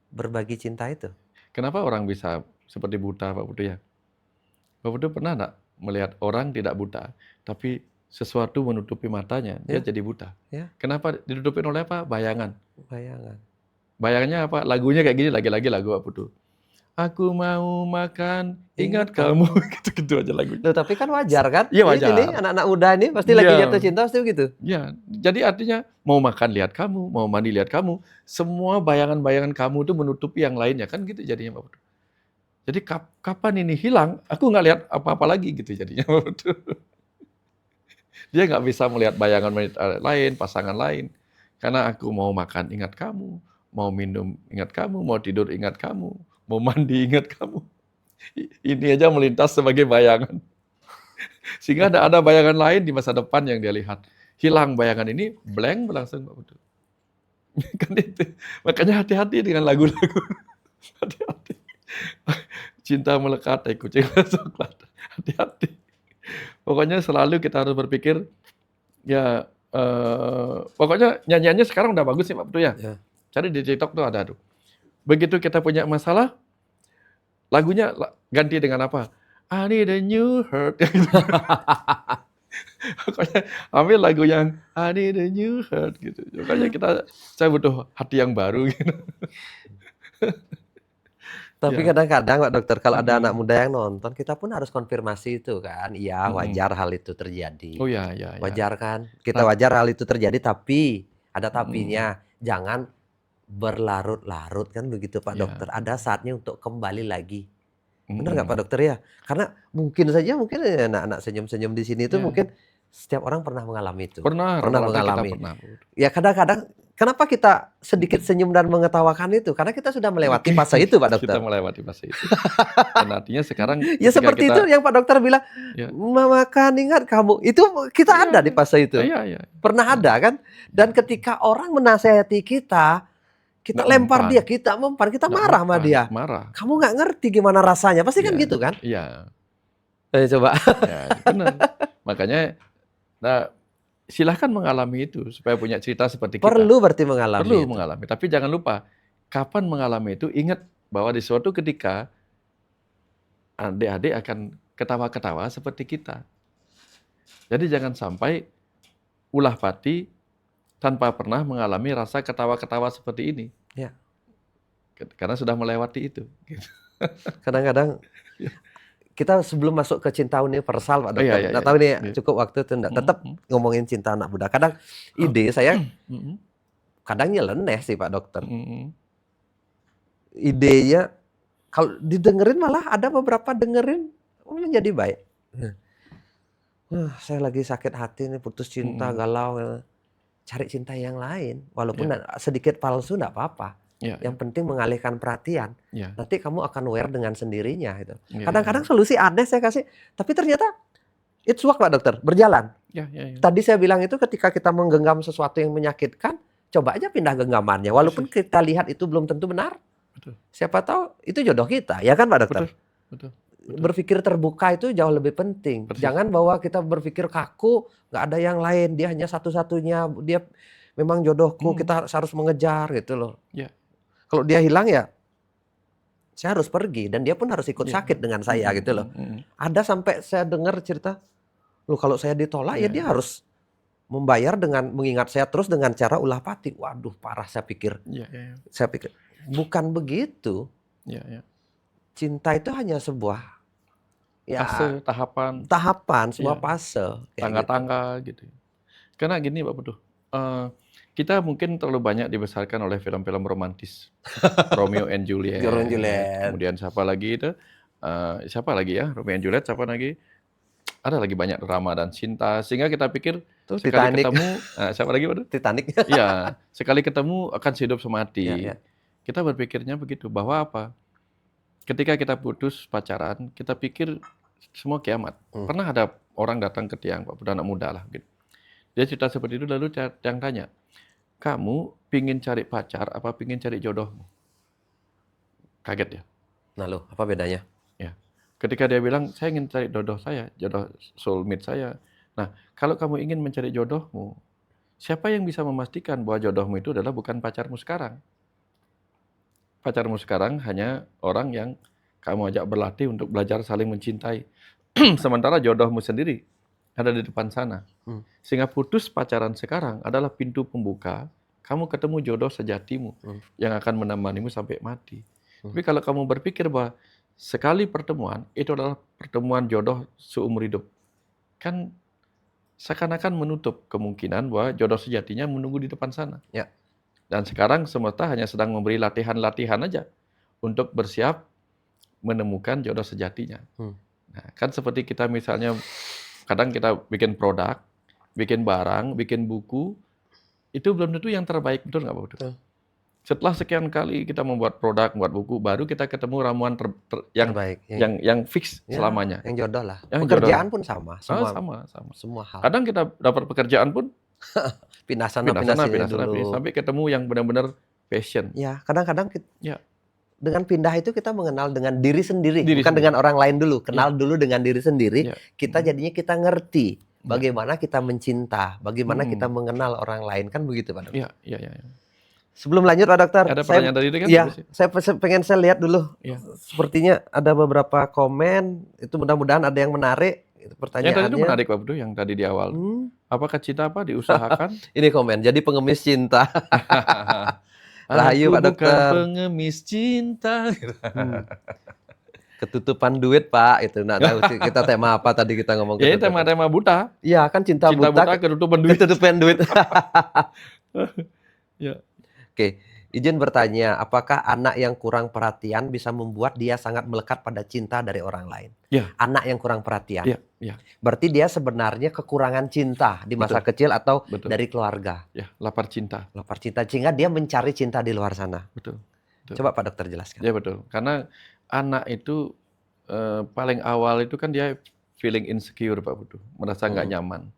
berbagi cinta itu. Kenapa orang bisa seperti buta, Pak Putu ya? Pak Putu pernah nggak melihat orang tidak buta, tapi sesuatu menutupi matanya, dia Ya, jadi buta. ya, Kenapa ditutupin oleh apa? Bayangan. bayangan. Bayangannya apa? Lagunya kayak gini, lagi-lagi lagu Pak Putu. Aku mau makan, Ingat ingat kamu. kamu. Gitu-gitu aja lagunya. Loh, tapi kan wajar kan? Iya Ini nih wajar. anak-anak muda ini pasti lagi jatuh Iya, cinta pasti begitu. iya. Jadi artinya mau makan lihat kamu, mau mandi lihat kamu, semua bayangan-bayangan kamu itu menutupi yang lainnya kan gitu jadinya Pak Putu. Jadi kapan ini hilang, aku nggak lihat apa-apa lagi gitu jadinya Pak Putu. Dia nggak bisa melihat bayangan wanita lain, pasangan lain. Karena aku mau makan ingat kamu, mau minum ingat kamu, mau tidur ingat kamu, mau mandi ingat kamu. Ini aja melintas sebagai bayangan. Sehingga ada bayangan lain di masa depan yang dia lihat. Hilang bayangan ini, blank langsung Pak Putu. Kan itu. Makanya hati-hati dengan lagu-lagu. Hati-hati. Cinta melekat, kucing coklat. Hati-hati. Pokoknya selalu kita harus berpikir, ya pokoknya nyanyiannya sekarang udah bagus sih Pak Putu ya. Ya. Cari di TikTok tuh ada tuh. Begitu kita punya masalah, lagunya ganti dengan apa? I need a new heart. Pokoknya ambil lagu yang I need a new heart gitu. Makanya saya butuh hati yang baru gitu. Tapi Ya. kadang-kadang Pak Dokter kalau ada anak Mm-mm. muda yang nonton, kita pun harus konfirmasi itu kan. Iya, Mm-mm. wajar hal itu terjadi. Oh ya, ya, ya. Wajar kan? Kita Nah, wajar hal itu terjadi, tapi ada mm-mm. tapinya. Jangan berlarut-larut kan begitu Pak Ya. Dokter. Ada saatnya untuk kembali lagi. Benar nggak Pak Mm-mm. Dokter ya? Karena mungkin saja mungkin anak-anak senyum-senyum di sini itu Ya. mungkin setiap orang pernah mengalami itu. Pernah, Pernah rata-rata kita mengalami. pernah. Ya kadang-kadang kenapa kita sedikit senyum dan mengetawakan itu? Karena kita sudah melewati fase itu Pak Dokter. Kita melewati fase itu. Dan artinya sekarang Ya ketika seperti kita, itu yang Pak Dokter bilang, ya, Mama kan ingat kamu. Itu kita ada di fase itu. iya, iya. Pernah ada kan? Dan ketika orang menasehati kita Nggak lempar mempan. dia, kita mempan, kita Nggak marah sama mempan, dia. marah. Kamu nggak ngerti gimana rasanya. Pasti kan Iya, gitu kan? iya. Coba. Ya, benar. Makanya, nah, silahkan mengalami itu supaya punya cerita seperti kita. Perlu berarti mengalami Perlu itu. mengalami. Tapi jangan lupa, kapan mengalami itu, ingat bahwa di suatu ketika adik-adik akan ketawa-ketawa seperti kita. Jadi jangan sampai ulah pati tanpa pernah mengalami rasa ketawa-ketawa seperti ini. Ya. Karena sudah melewati itu. Gitu. Kadang-kadang Ya. kita sebelum masuk ke cinta universal Pak Oh, iya, Dokter. iya, Nggak iya. tahu nih Iya. cukup waktu itu enggak. Tetap ngomongin cinta anak muda. Kadang ide saya kadang nyeleneh sih Pak Dokter. Idenya kalau didengerin malah ada beberapa dengerin menjadi baik. Saya lagi sakit hati nih, putus cinta, galau. Cari cinta yang lain. Walaupun sedikit palsu enggak apa-apa. Ya, Yang penting mengalihkan perhatian. ya. Nanti kamu akan aware dengan sendirinya gitu. Ya, Kadang-kadang solusi aneh saya kasih, tapi ternyata it's work Pak Dokter, berjalan. ya, ya, ya. Tadi saya bilang itu ketika kita menggenggam sesuatu yang menyakitkan, coba aja pindah genggamannya. Walaupun Persis. kita lihat itu belum tentu benar, Betul. siapa tahu itu jodoh kita, ya kan Pak Dokter? Betul. Betul. Betul. Berpikir terbuka itu jauh lebih penting. Persis. Jangan bahwa kita berpikir kaku, nggak ada yang lain, dia hanya satu-satunya, dia memang jodohku, kita harus mengejar gitu loh. Ya. Kalau dia hilang ya saya harus pergi dan dia pun harus ikut sakit dengan saya gitu loh. Ada sampai saya dengar cerita, loh kalau saya ditolak ya dia harus membayar dengan mengingat saya terus dengan cara ulah pati. Waduh, parah saya pikir. Saya pikir bukan begitu. Cinta itu hanya sebuah fase, tahapan, sebuah fase, tangga-tangga gitu. Karena gini Pak Putu, kita mungkin terlalu banyak dibesarkan oleh film-film romantis, Romeo and Juliet. Kemudian siapa lagi itu? Siapa lagi ya? Romeo and Juliet, siapa lagi? Ada lagi banyak drama dan cinta, sehingga kita pikir tuh, sekali Titanic. ketemu, siapa lagi Pak? Titanic. Iya, sekali ketemu akan sehidup semati. Kita berpikirnya begitu, bahwa apa? Ketika kita putus pacaran, kita pikir semua kiamat. Pernah ada orang datang ke tiang, Pak, anak muda lah, gitu. Dia cerita seperti itu, lalu tiang tanya, kamu pingin cari pacar apa pingin cari jodohmu? Kaget ya. Lalu apa bedanya? Ya. Ketika dia bilang, saya ingin cari jodoh saya, jodoh soulmate saya. Nah, kalau kamu ingin mencari jodohmu, siapa yang bisa memastikan bahwa jodohmu itu adalah bukan pacarmu sekarang? Pacarmu sekarang hanya orang yang kamu ajak berlatih untuk belajar saling mencintai. Sementara jodohmu sendiri ada di depan sana. Sehingga putus pacaran sekarang adalah pintu pembuka, kamu ketemu jodoh sejatimu yang akan menemanimu sampai mati. Tapi kalau kamu berpikir bahwa sekali pertemuan, itu adalah pertemuan jodoh seumur hidup, kan seakan-akan menutup kemungkinan bahwa jodoh sejatinya menunggu di depan sana. Dan sekarang semesta hanya sedang memberi latihan-latihan aja untuk bersiap menemukan jodoh sejatinya. Nah, kan seperti kita misalnya, kadang kita bikin produk, bikin barang, bikin buku, itu belum tentu yang terbaik, betul nggak Pak Putu? Setelah sekian kali kita membuat produk, membuat buku, baru kita ketemu ramuan yang terbaik, yang fix selamanya. Yang jodoh lah. Yang pekerjaan jodoh. pun sama. Semua hal. Kadang kita dapat pekerjaan pun pindah sana sini dulu. sampai ketemu yang benar-benar passion. Ya, kadang-kadang dengan pindah itu kita mengenal dengan diri sendiri, bukan dengan orang lain dulu. Kenal dulu dengan diri sendiri. Kita jadinya kita ngerti bagaimana kita mencinta, bagaimana kita mengenal orang lain, kan begitu Pak Dokter? Iya. Sebelum lanjut Pak Dokter, ada pertanyaan tadi itu kan? Saya pengen saya lihat dulu. Sepertinya ada beberapa komen, itu mudah-mudahan ada yang menarik. Pertanyaannya. Yang tadi itu menarik Pak Putu, yang tadi di awal. Apakah cinta apa diusahakan? Ini komen, jadi pengemis cinta. Rahayu Pak Dokter. Bukan pengemis cinta. Ketutupan duit Pak, itu. Nah, kita tema apa tadi kita ngomong? Ya, tema-tema buta. Iya, kan cinta buta, ketutupan duit. Ketutupan duit. Ya. Oke, izin bertanya, apakah anak yang kurang perhatian bisa membuat dia sangat melekat pada cinta dari orang lain? Ya. Anak yang kurang perhatian. Ya. Berarti dia sebenarnya kekurangan cinta di masa kecil atau dari keluarga. Ya, lapar cinta. Lapar cinta, sehingga dia mencari cinta di luar sana. Betul. Coba Pak Dokter jelaskan. Ya betul, karena anak itu paling awal itu kan dia feeling insecure Pak Putu, merasa nggak nyaman.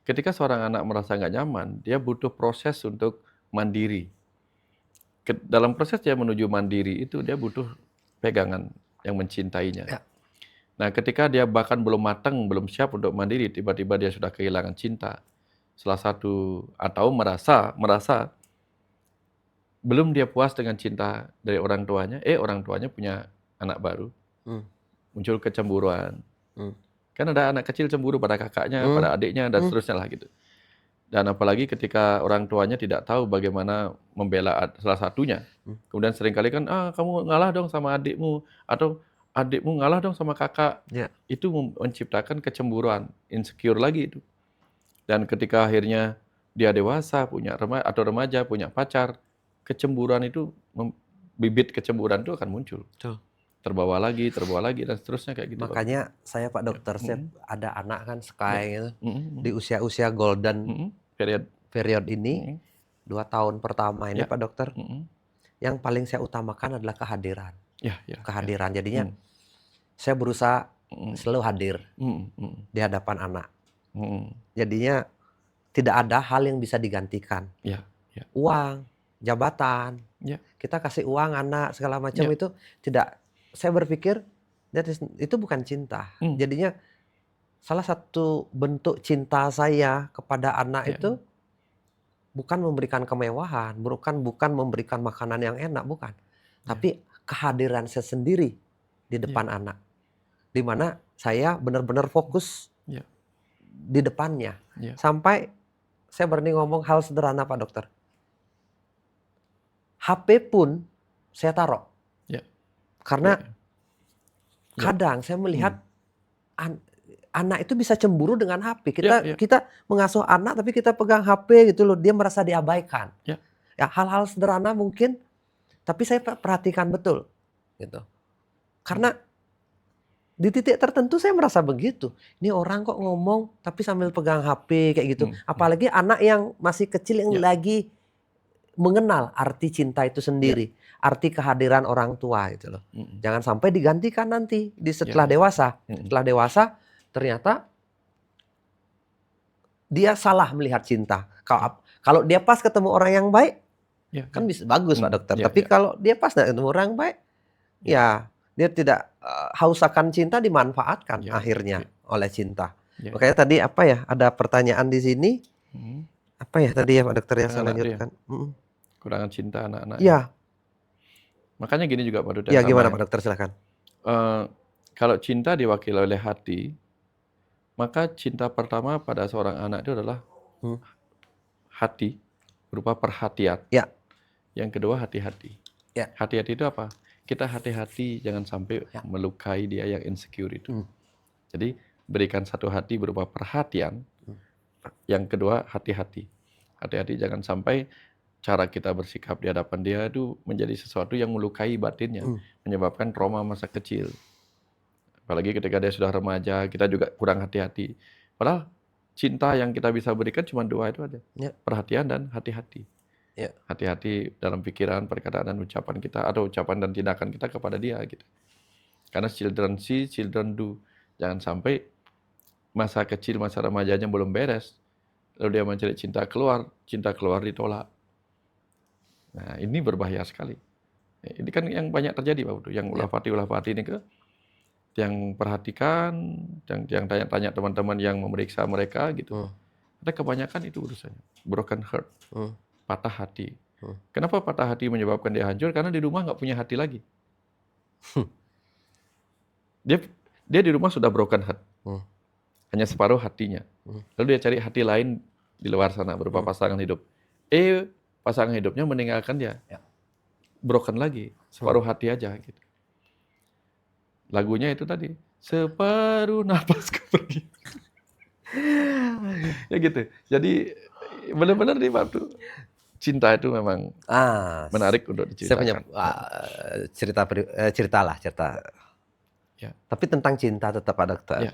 Ketika seorang anak merasa nggak nyaman, dia butuh proses untuk mandiri. Dalam proses dia menuju mandiri itu dia butuh pegangan yang mencintainya. Nah, ketika dia bahkan belum matang, belum siap untuk mandiri, tiba-tiba dia sudah kehilangan cinta. Salah satu atau merasa belum dia puas dengan cinta dari orang tuanya, orang tuanya punya anak baru. Muncul kecemburuan. Kan ada anak kecil cemburu pada kakaknya, pada adiknya, dan seterusnya lah gitu. Dan apalagi ketika orang tuanya tidak tahu bagaimana membela salah satunya. Kemudian seringkali kan, kamu ngalah dong sama adikmu, atau adikmu ngalah dong sama kakak. Itu menciptakan kecemburuan, insecure lagi itu. Dan ketika akhirnya dia dewasa, punya remaja, punya pacar, kecemburuan itu, bibit kecemburuan itu akan muncul. Terbawa lagi, dan seterusnya kayak gitu. Makanya saya Pak Dokter, saya ada anak kan sekarang di usia-usia golden period ini, 2 tahun pertama ini Pak Dokter, yang paling saya utamakan adalah kehadiran. Kehadiran, jadinya saya berusaha selalu hadir di hadapan anak. Jadinya tidak ada hal yang bisa digantikan. Ya. uang, jabatan. Ya. Kita kasih uang anak segala macam Ya. itu tidak. Saya berpikir itu bukan cinta. Jadinya salah satu bentuk cinta saya kepada anak Ya. itu bukan memberikan kemewahan, bukan memberikan makanan yang enak, bukan. Tapi kehadiran saya sendiri di depan anak. Di mana saya benar-benar fokus di depannya. Sampai saya berani ngomong hal sederhana Pak Dokter. HP pun saya taruh. Karena kadang saya melihat anak itu bisa cemburu dengan HP. Kita mengasuh anak tapi kita pegang HP gitu loh, dia merasa diabaikan. Ya, hal-hal sederhana mungkin, tapi saya perhatikan betul gitu. Karena di titik tertentu saya merasa begitu. Ini orang kok ngomong tapi sambil pegang HP kayak gitu. Apalagi anak yang masih kecil yang lagi mengenal arti cinta itu sendiri, arti kehadiran orang tua gitu loh. Jangan sampai digantikan nanti setelah dewasa. Setelah dewasa ternyata dia salah melihat cinta. Kalau dia pas ketemu orang yang baik, kan bisa bagus Pak Dokter. Tapi kalau dia pas nggak ketemu orang baik, ya dia tidak haus akan cinta, dimanfaatkan akhirnya oleh cinta. Makanya tadi apa ya? Ada pertanyaan di sini. Apa ya tadi ya Pak Dokter yang saya lanjutkan? Kurangan cinta anak-anak. Iya. Makanya gini juga Pak Dokter. Ya gimana Pak Dokter, silakan. Kalau cinta diwakili oleh hati, maka cinta pertama pada seorang anak itu adalah hati, berupa perhatian. Ya. Yang kedua hati-hati. Hati-hati itu apa? Kita hati-hati jangan sampai melukai dia yang insecure itu. Jadi berikan satu hati berupa perhatian. Yang kedua hati-hati. Hati-hati jangan sampai cara kita bersikap di hadapan dia itu menjadi sesuatu yang melukai batinnya, menyebabkan trauma masa kecil. Apalagi ketika dia sudah remaja, kita juga kurang hati-hati. Padahal cinta yang kita bisa berikan cuma dua itu aja. Perhatian dan hati-hati. Hati-hati dalam pikiran, perkataan, dan ucapan kita, atau ucapan dan tindakan kita kepada dia gitu. Karena children see, children do. Jangan sampai masa kecil, masa remajanya belum beres, lalu dia mencari cinta keluar ditolak. Nah, ini berbahaya sekali. Ini kan yang banyak terjadi Pak Udo, yang ulah pati ini yang perhatikan, yang tanya-tanya teman-teman yang memeriksa mereka gitu. Ada kebanyakan itu urusannya, broken heart, patah hati. Kenapa patah hati menyebabkan dia hancur? Karena di rumah nggak punya hati lagi. Dia di rumah sudah broken heart, hanya separuh hatinya. Lalu dia cari hati lain di luar sana berupa pasangan hidup. Pasangan hidupnya meninggalkan dia, broken lagi, separuh hati aja gitu. Lagunya itu tadi, separuh napasku pergi. Ya gitu. Jadi benar-benar nih waktu cinta itu memang menarik untuk diceritakan. Saya punya cerita. Tapi tentang cinta tetap Pak Dokter.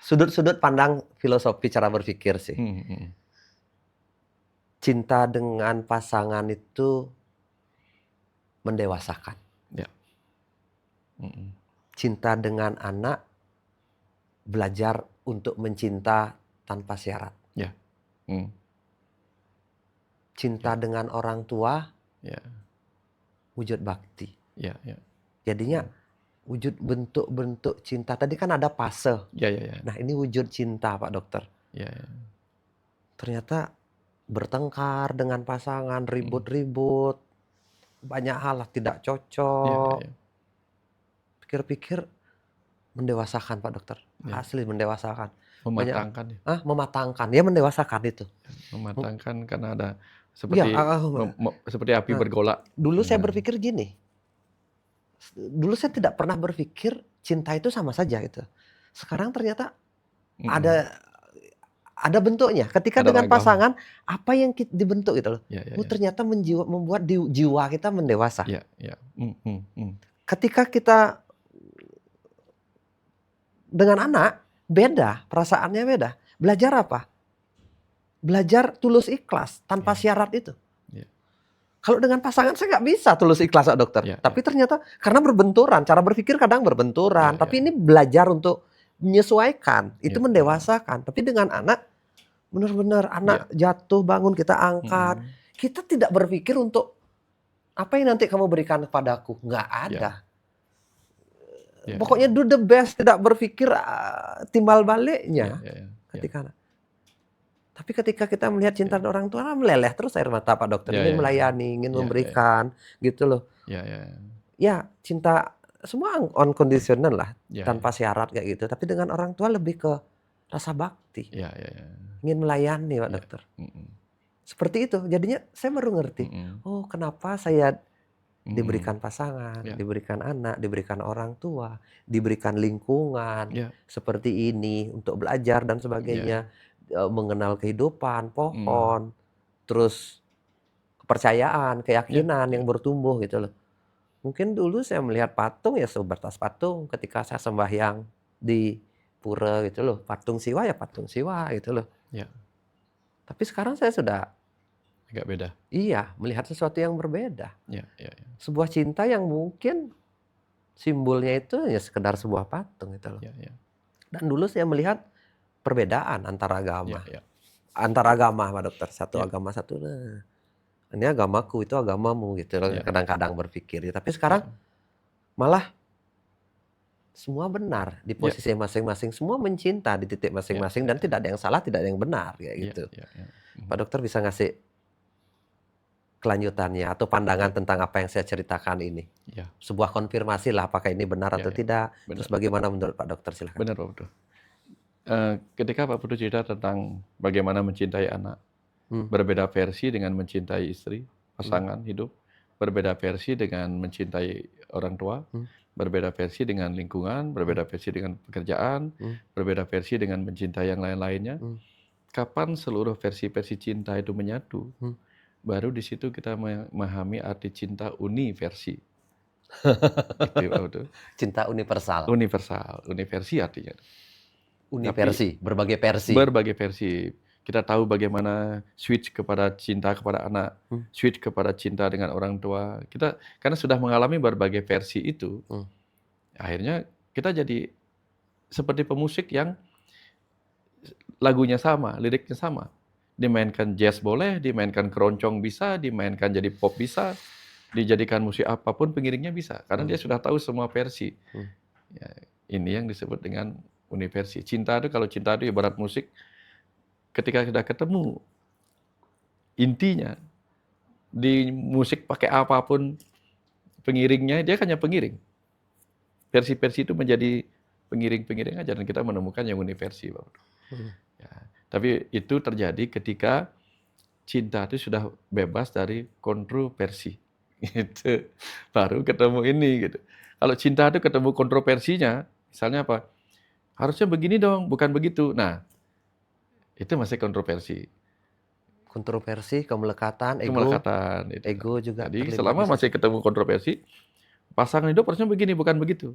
Sudut-sudut pandang filosofi cara berpikir sih. Cinta dengan pasangan itu mendewasakan. Cinta dengan anak, belajar untuk mencinta tanpa syarat. Cinta dengan orang tua, wujud bakti. Jadinya wujud bentuk-bentuk cinta. Tadi kan ada fase. Nah ini wujud cinta Pak Dokter. Ternyata bertengkar dengan pasangan, ribut-ribut, banyak hal tidak cocok. Pikir-pikir mendewasakan Pak Dokter, asli mendewasakan. Mematangkan. Mematangkan, ya mendewasakan itu. Mematangkan karena ada seperti api bergolak. Dulu saya berpikir gini, dulu saya tidak pernah berpikir cinta itu sama saja itu. Sekarang ternyata ada bentuknya. Ketika dengan pasangan, apa yang dibentuk gitu loh. Ternyata membuat jiwa kita mendewasa. Ketika kita dengan anak, beda, perasaannya beda. Belajar apa? Belajar tulus ikhlas, tanpa syarat itu. Kalau dengan pasangan saya nggak bisa tulus ikhlas Pak Dokter. Tapi ternyata karena berbenturan, cara berpikir kadang berbenturan. Tapi ini belajar untuk menyesuaikan, itu mendewasakan. Tapi dengan anak, benar-benar Ya. anak jatuh bangun kita angkat. Kita tidak berpikir untuk apa yang nanti kamu berikan kepadaku, nggak ada. Pokoknya do the best, tidak berpikir timbal baliknya. Tapi ketika kita melihat cinta orang tua, meleleh terus air mata Pak Dokter, ingin melayani, ingin memberikan, gitu loh. Ya, cinta semua unconditional lah, tanpa syarat kayak gitu. Tapi dengan orang tua lebih ke rasa bakti, ingin melayani Pak Dokter. Seperti itu, jadinya saya baru ngerti, oh kenapa saya diberikan pasangan, diberikan anak, diberikan orang tua, diberikan lingkungan seperti ini untuk belajar dan sebagainya, mengenal kehidupan, pohon, terus kepercayaan, keyakinan yang bertumbuh gitu loh. Mungkin dulu saya melihat patung ya sebatas patung, ketika saya sembahyang di pura gitu loh, patung siwa ya patung siwa gitu loh. Tapi sekarang saya sudah agak beda. Iya, melihat sesuatu yang berbeda. Sebuah cinta yang mungkin simbolnya itu ya sekedar sebuah patung gitu loh. Dan dulu saya melihat perbedaan antara agama. Antara agama Pak Dokter, satu agama satu. Nah, ini agamaku, itu agamamu gitu loh. Kadang-kadang berpikir. Tapi sekarang malah semua benar di posisi masing-masing. Semua mencinta di titik masing-masing dan tidak ada yang salah, tidak ada yang benar kayak gitu. Pak Dokter bisa ngasih kelanjutannya atau pandangan tentang apa yang saya ceritakan ini. Sebuah konfirmasi lah apakah ini benar atau tidak. Terus bagaimana menurut Pak Dokter, silakan. Benar Pak Putu. Ketika Pak Putu cerita tentang bagaimana mencintai anak, berbeda versi dengan mencintai istri, pasangan hidup, berbeda versi dengan mencintai orang tua, berbeda versi dengan lingkungan, berbeda versi dengan pekerjaan, berbeda versi dengan mencintai yang lain-lainnya. Kapan seluruh versi-versi cinta itu menyatu, baru di situ kita memahami arti cinta universi. Gitu, cinta universal. Universi artinya. Universi, berbagai versi. Berbagai versi. Kita tahu bagaimana switch kepada cinta kepada anak, switch kepada cinta dengan orang tua. Kita karena sudah mengalami berbagai versi itu, akhirnya kita jadi seperti pemusik yang lagunya sama, liriknya sama. Dimainkan jazz boleh, dimainkan keroncong bisa, dimainkan jadi pop bisa, dijadikan musik apapun pengiringnya bisa. Karena dia sudah tahu semua versi. Ya, ini yang disebut dengan universi. Cinta itu, kalau cinta itu ibarat musik, ketika sudah ketemu intinya, di musik pakai apapun pengiringnya, dia hanya pengiring. Versi-versi itu menjadi pengiring-pengiring aja, dan kita menemukan yang universi. Ya, tapi itu terjadi ketika cinta itu sudah bebas dari kontroversi. Gitu. Baru ketemu ini gitu. Kalau cinta itu ketemu kontroversinya, misalnya apa? Harusnya begini dong, bukan begitu. Nah, itu masih kontroversi. Kontroversi, kemelekatan, ego. Kemelekatan. Itu. Ego juga. Jadi selama masih ketemu kontroversi, pasangan hidup harusnya begini, bukan begitu.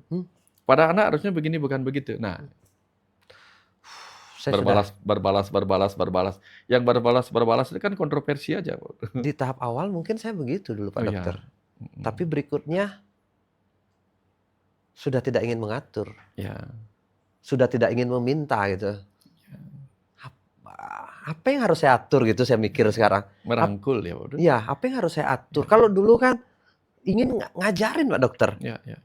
Pada anak harusnya begini, bukan begitu. Nah, berbalas. Yang berbalas itu kan kontroversi aja. Di tahap awal mungkin saya begitu dulu Pak Dokter. Tapi berikutnya sudah tidak ingin mengatur. Sudah tidak ingin meminta gitu. Apa yang harus saya atur gitu, saya mikir sekarang. Merangkul ya. Iya, apa yang harus saya atur? Kalau dulu kan ingin ngajarin Pak Dokter.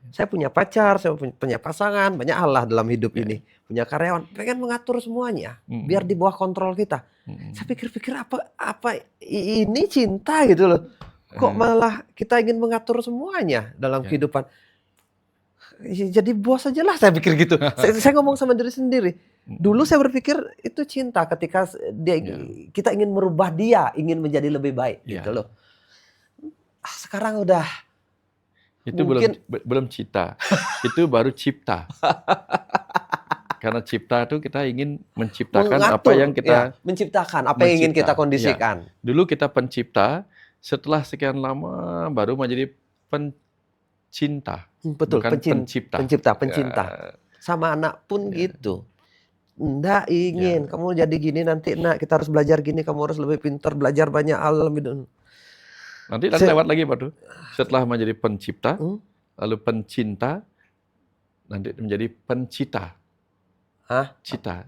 Saya punya pacar, saya punya pasangan, banyak hal lah dalam hidup ini. Punya karyawan, pengen mengatur semuanya, biar di bawah kontrol kita. Saya pikir-pikir apa ini cinta gitu loh. Kok malah kita ingin mengatur semuanya dalam kehidupan. Jadi bos aja lah, saya pikir gitu. Saya ngomong sama diri sendiri. Dulu saya berpikir itu cinta ketika kita ingin merubah dia, ingin menjadi lebih baik gitu loh. Sekarang udah itu mungkin belum cita. Itu baru cipta. Karena cipta itu kita ingin menciptakan apa yang kita menciptakan apa yang ingin kita kondisikan. Dulu kita pencipta, setelah sekian lama baru menjadi pencinta. Betul, bukan pencipta. Pencinta. Sama anak pun gitu. Nggak ingin kamu jadi gini nanti, nak kita harus belajar gini, kamu harus lebih pintar, belajar banyak hal lebih. Nanti lewat lagi Pak Du. Setelah menjadi pencipta, lalu pencinta, nanti menjadi pencita. Hah? Cita.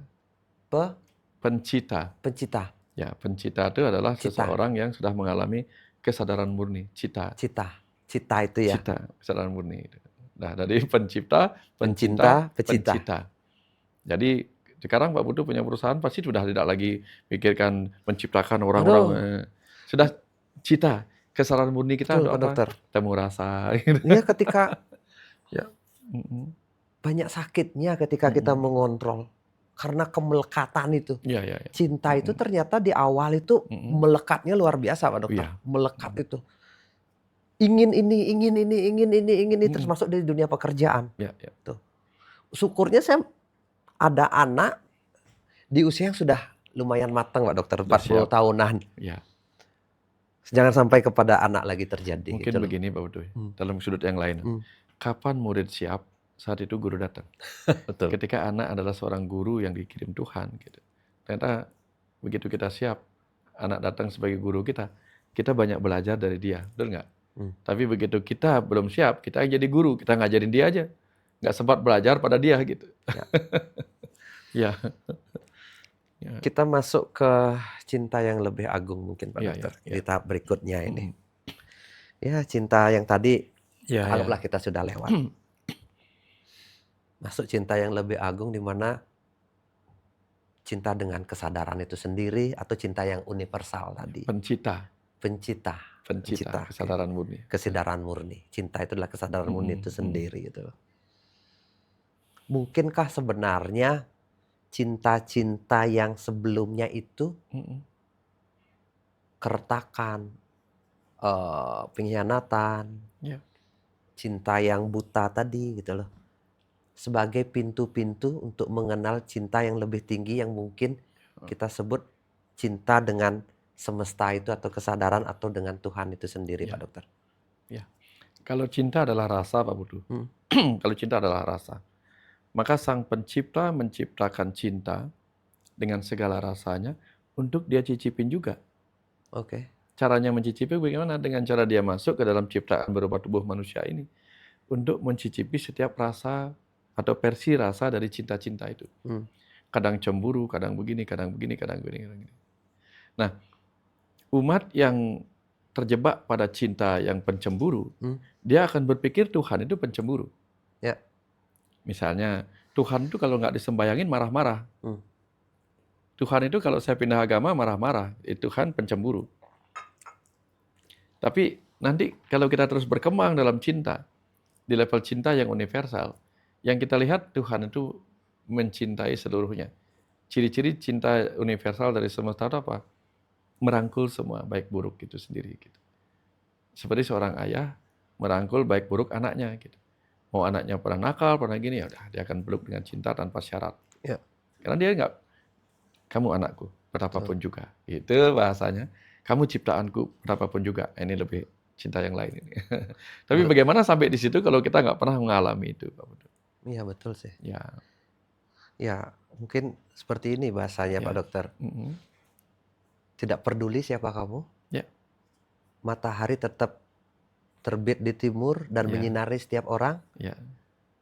Pencita. Pencipta, Ya, pencita itu adalah cita, seseorang yang sudah mengalami kesadaran murni, cita, cita, cita itu ya. cita, kesadaran murni. Nah, dari pencipta, pencipta, Pencinta, pecinta. pencita. Jadi sekarang Pak Putu punya perusahaan pasti sudah tidak lagi pikirkan menciptakan orang-orang. Waduh, Sudah cita, kesadaran murni kita betul untuk Pak apa? Dokter. Temu rasa. Gitu. Dia ketika Ya. Mm-mm. banyak sakitnya ketika kita Mm-mm. mengontrol. Karena kemelekatan itu. Ya, ya, ya. Cinta itu Mm-mm. ternyata di awal itu Mm-mm. melekatnya luar biasa Pak Dokter. Iya. Melekat itu. Ingin ini, terus Mm-mm. masuk di dunia pekerjaan. Ya, ya. Tuh. Syukurnya saya ada anak di usia yang sudah lumayan matang Pak Dokter, Sudah 40 siap. tahunan. Ya. Jangan sampai kepada anak lagi terjadi. Mungkin gitu loh. begini Pak Putu, dalam sudut yang lain. Kapan murid siap? Saat itu guru datang. Betul. Ketika anak adalah seorang guru yang dikirim Tuhan, gitu. Ternyata begitu kita siap, anak datang sebagai guru kita banyak belajar dari dia, betul nggak? Tapi begitu kita belum siap, kita yang jadi guru, kita ngajarin dia aja, nggak sempat belajar pada dia gitu. Ya. Ya. Ya. Kita masuk ke cinta yang lebih agung mungkin Pak Dokter. Ya. Di tahap berikutnya ini. Ya, cinta yang tadi anggaplah kita sudah lewat. Masuk cinta yang lebih agung di mana cinta dengan kesadaran itu sendiri atau cinta yang universal tadi. Pencipta. Kesadaran murni. Kesadaran murni. Cinta itu adalah kesadaran murni itu sendiri gitu. Mungkinkah sebenarnya cinta-cinta yang sebelumnya itu keretakan, pengkhianatan, cinta yang buta tadi gitu loh. Sebagai pintu-pintu untuk mengenal cinta yang lebih tinggi yang mungkin kita sebut cinta dengan semesta itu atau kesadaran atau dengan Tuhan itu sendiri Pak Dokter. Ya. Kalau cinta adalah rasa Pak Putu. Kalau cinta adalah rasa. Maka Sang Pencipta menciptakan cinta dengan segala rasanya untuk dia cicipin juga. Oke. Caranya mencicipi bagaimana? Dengan cara dia masuk ke dalam ciptaan berupa tubuh manusia ini. Untuk mencicipi setiap rasa atau versi rasa dari cinta-cinta itu. Kadang cemburu, kadang begini, kadang begini, kadang begini, kadang begini. Nah, umat yang terjebak pada cinta yang pencemburu, dia akan berpikir Tuhan itu pencemburu. Ya. Misalnya, Tuhan itu kalau nggak disembayangin marah-marah. Tuhan itu kalau saya pindah agama marah-marah. Tuhan pencemburu. Tapi nanti kalau kita terus berkembang dalam cinta, di level cinta yang universal, yang kita lihat Tuhan itu mencintai seluruhnya. Ciri-ciri cinta universal dari semesta itu apa? Merangkul semua baik buruk itu sendiri. Gitu. Seperti seorang ayah merangkul baik buruk anaknya. Gitu. Mau anaknya pernah nakal, pernah gini, ya udah dia akan peluk dengan cinta tanpa syarat. Ya. Karena dia nggak, kamu anakku, betapapun juga. Itu bahasanya. Kamu ciptaanku, betapapun juga. Ini lebih cinta yang lain ini. Tapi bagaimana sampai di situ kalau kita nggak pernah mengalami itu, Pak Putu? Iya betul sih. Ya. Ya mungkin seperti ini bahasanya Pak Dokter. Tidak peduli siapa kamu. Ya. Matahari tetap terbit di timur dan menyinari setiap orang. Ya.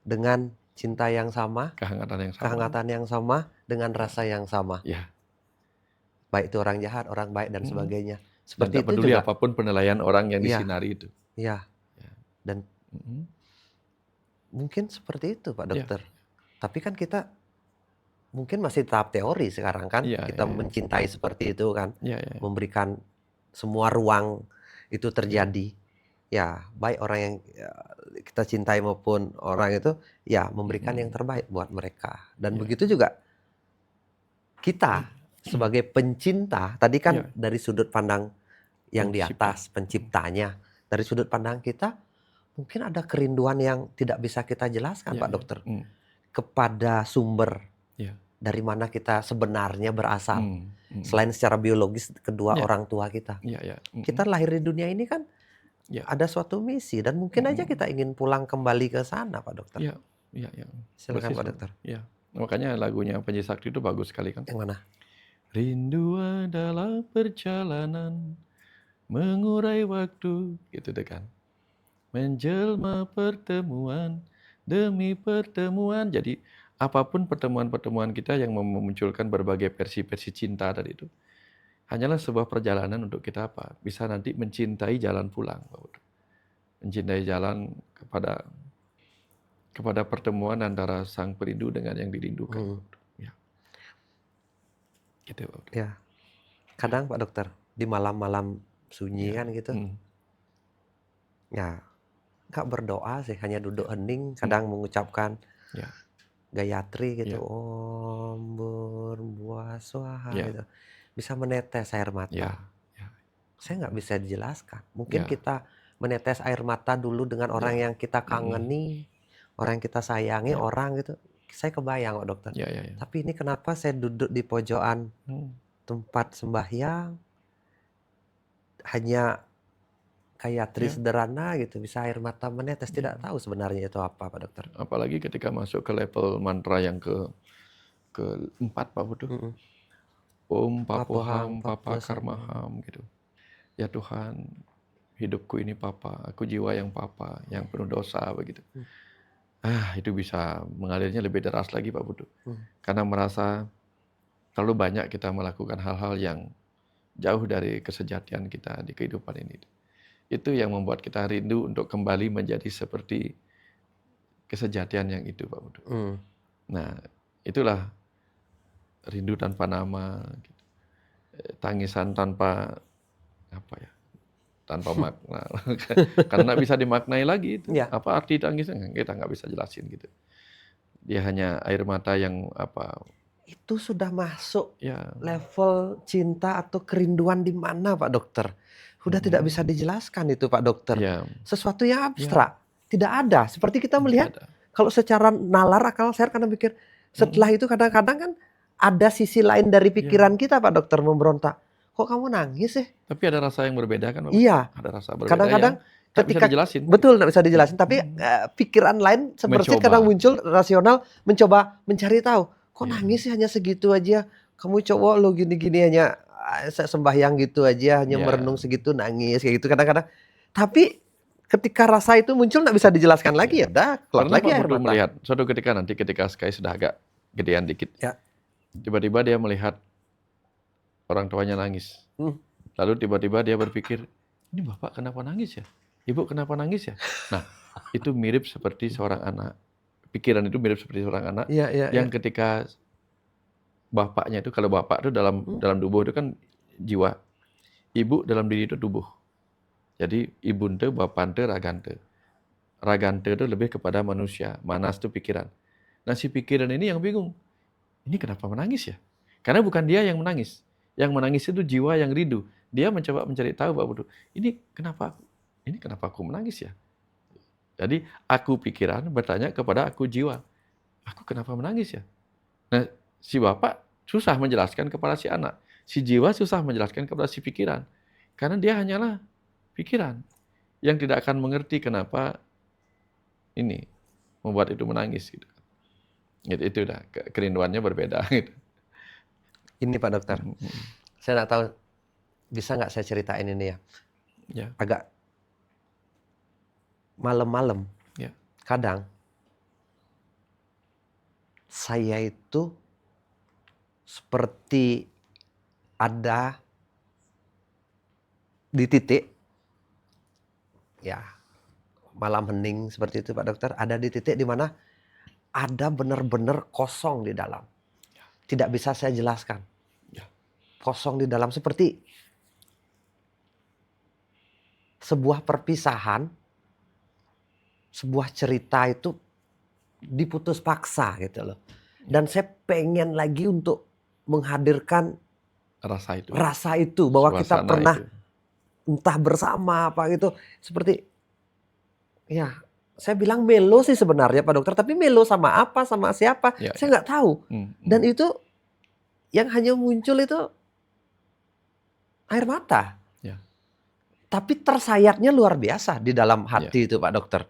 Dengan cinta yang sama. Kehangatan yang sama dengan rasa yang sama. Ya. Baik itu orang jahat, orang baik dan sebagainya. Seperti itu peduli juga. Apapun penilaian orang yang disinari itu. Iya. Dan mungkin seperti itu Pak Dokter. Tapi kan kita mungkin masih tahap teori sekarang kan. Kita mencintai seperti itu kan. Memberikan semua ruang itu terjadi. Ya, baik orang yang kita cintai maupun orang itu ya memberikan yang terbaik buat mereka. Dan begitu juga kita sebagai pencinta, tadi kan dari sudut pandang yang di atas, penciptanya. Dari sudut pandang kita, mungkin ada kerinduan yang tidak bisa kita jelaskan Pak Dokter. Kepada sumber dari mana kita sebenarnya berasal. Selain secara biologis kedua orang tua kita. Kita lahir di dunia ini kan ada suatu misi. Dan mungkin aja kita ingin pulang kembali ke sana Pak Dokter. Silakan Pak Dokter. Makanya lagunya Panji Sakti itu bagus sekali kan. Yang mana? Rindu adalah perjalanan mengurai waktu, gitu deh kan. Menjelma pertemuan demi pertemuan. Jadi apapun pertemuan-pertemuan kita yang memunculkan berbagai versi-versi cinta tadi itu, hanyalah sebuah perjalanan untuk kita apa? Bisa nanti mencintai jalan pulang, Pak Putu. Mencintai jalan kepada pertemuan antara sang perindu dengan yang dirindukan. Hmm. Ya, gitu, Pak Putu. Ya, kadang Pak Dokter di malam-malam sunyi Ya. kan gitu, ya nggak berdoa sih, hanya duduk hening, kadang mengucapkan Ya. Gayatri gitu, Ya. Om Burbuah Swaha Ya. gitu, bisa menetes air Ya. mata. Ya. Saya nggak bisa dijelaskan. Mungkin Ya. kita menetes air mata dulu dengan orang Ya. yang kita kangeni, orang yang kita sayangi, Ya. orang gitu. Saya kebayang Pak Dokter. Ya. Ya. Ya. Tapi ini kenapa saya duduk di pojokan tempat sembahyang, hanya Gayatri Ya. sederhana gitu, bisa air mata menetes. Tidak tahu sebenarnya itu apa Pak Dokter. Apalagi ketika masuk ke level mantra yang keempat, Pak Putu. Om Papoham Papa Karmaham gitu. Ya Tuhan, hidupku ini Papa, aku jiwa yang Papa, yang penuh dosa begitu. Itu bisa mengalirnya lebih deras lagi Pak Putu. Karena merasa terlalu banyak kita melakukan hal-hal yang jauh dari kesejatian kita di kehidupan ini. Itu yang membuat kita rindu untuk kembali menjadi seperti kesejatian yang itu Pak Putu. Nah, itulah rindu tanpa nama, gitu. Tangisan tanpa apa ya, tanpa makna. Karena bisa dimaknai lagi itu. Ya. Apa arti tangisan? Kita nggak bisa jelasin gitu. Dia hanya air mata yang apa? Itu sudah masuk Ya. level cinta atau kerinduan di mana Pak Dokter? Sudah tidak bisa dijelaskan itu Pak Dokter. Ya. Sesuatu yang abstrak. Tidak ada. Seperti kita melihat, kalau secara nalar akal sehat karena pikir, setelah itu kadang-kadang kan ada sisi lain dari pikiran kita Pak Dokter memberontak. Kok kamu nangis sih? Tapi ada rasa yang berbeda kan Bapak? Iya. Ada rasa berbeda Kadang-kadang ketika bisa dijelasin. Betul, nggak bisa dijelasin. Tapi pikiran lain seperti kadang muncul rasional mencoba mencari tahu. Kok nangis sih hanya segitu aja? Kamu cowok lo gini-gini hanya sembahyang gitu aja, hanya merenung segitu nangis kayak gitu kadang-kadang. Tapi ketika rasa itu muncul nggak bisa dijelaskan lagi, ya udah keluar lagi air mata. Melihat suatu ketika nanti ketika Sky sudah agak gedean dikit, tiba-tiba dia melihat orang tuanya nangis. Lalu tiba-tiba dia berpikir, ini bapak kenapa nangis ya? Ibu kenapa nangis ya? Nah, itu mirip seperti seorang anak. Pikiran itu mirip seperti seorang anak yang ketika bapaknya itu, kalau bapak itu dalam tubuh itu kan jiwa, ibu dalam diri itu tubuh. Jadi ibunte, bapante, ragante. Ragante itu lebih kepada manusia, manas itu pikiran. Nah si pikiran ini yang bingung, ini kenapa menangis ya? Karena bukan dia yang menangis. Yang menangis itu jiwa yang rindu. Dia mencoba mencari tahu Pak Putu, ini kenapa aku menangis ya? Jadi aku pikiran bertanya kepada aku jiwa, aku kenapa menangis ya? Nah si bapak susah menjelaskan kepada si anak. Si jiwa susah menjelaskan kepada si pikiran. Karena dia hanyalah pikiran yang tidak akan mengerti kenapa ini membuat itu menangis gitu. Itu udah kerinduannya berbeda gitu. Ini Pak Dokter, saya nggak tahu bisa nggak saya ceritain ini ya. Agak malam-malam, kadang saya itu seperti ada di titik, ya malam hening seperti itu Pak Dokter, ada di titik di mana ada benar-benar kosong di dalam. Tidak bisa saya jelaskan. Kosong di dalam seperti sebuah perpisahan, sebuah cerita itu diputus paksa gitu loh. Dan saya pengen lagi untuk menghadirkan rasa itu bahwa kita pernah entah bersama apa gitu, seperti ya saya bilang melo sih sebenarnya Pak Dokter, tapi melo sama apa, sama siapa, saya nggak tahu. Dan itu yang hanya muncul itu air mata. Tapi tersayatnya luar biasa di dalam hati itu Pak Dokter.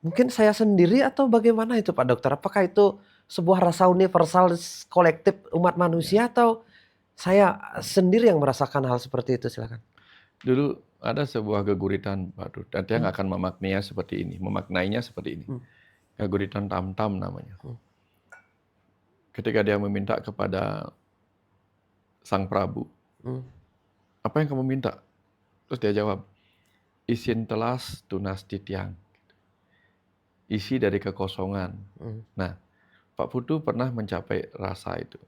Mungkin saya sendiri atau bagaimana itu Pak Dokter? Apakah itu sebuah rasa universal kolektif umat manusia atau saya sendiri yang merasakan hal seperti itu? Silakan. Dulu ada sebuah geguritan Pak Dut, dan dia nggak akan memaknainya seperti ini. Kaguritan Tamtam namanya. Hmm. Ketika dia meminta kepada Sang Prabu, apa yang kamu minta? Terus dia jawab, isin telas tunas titiang. Isi dari kekosongan. Nah, Pak Putu pernah mencapai rasa itu.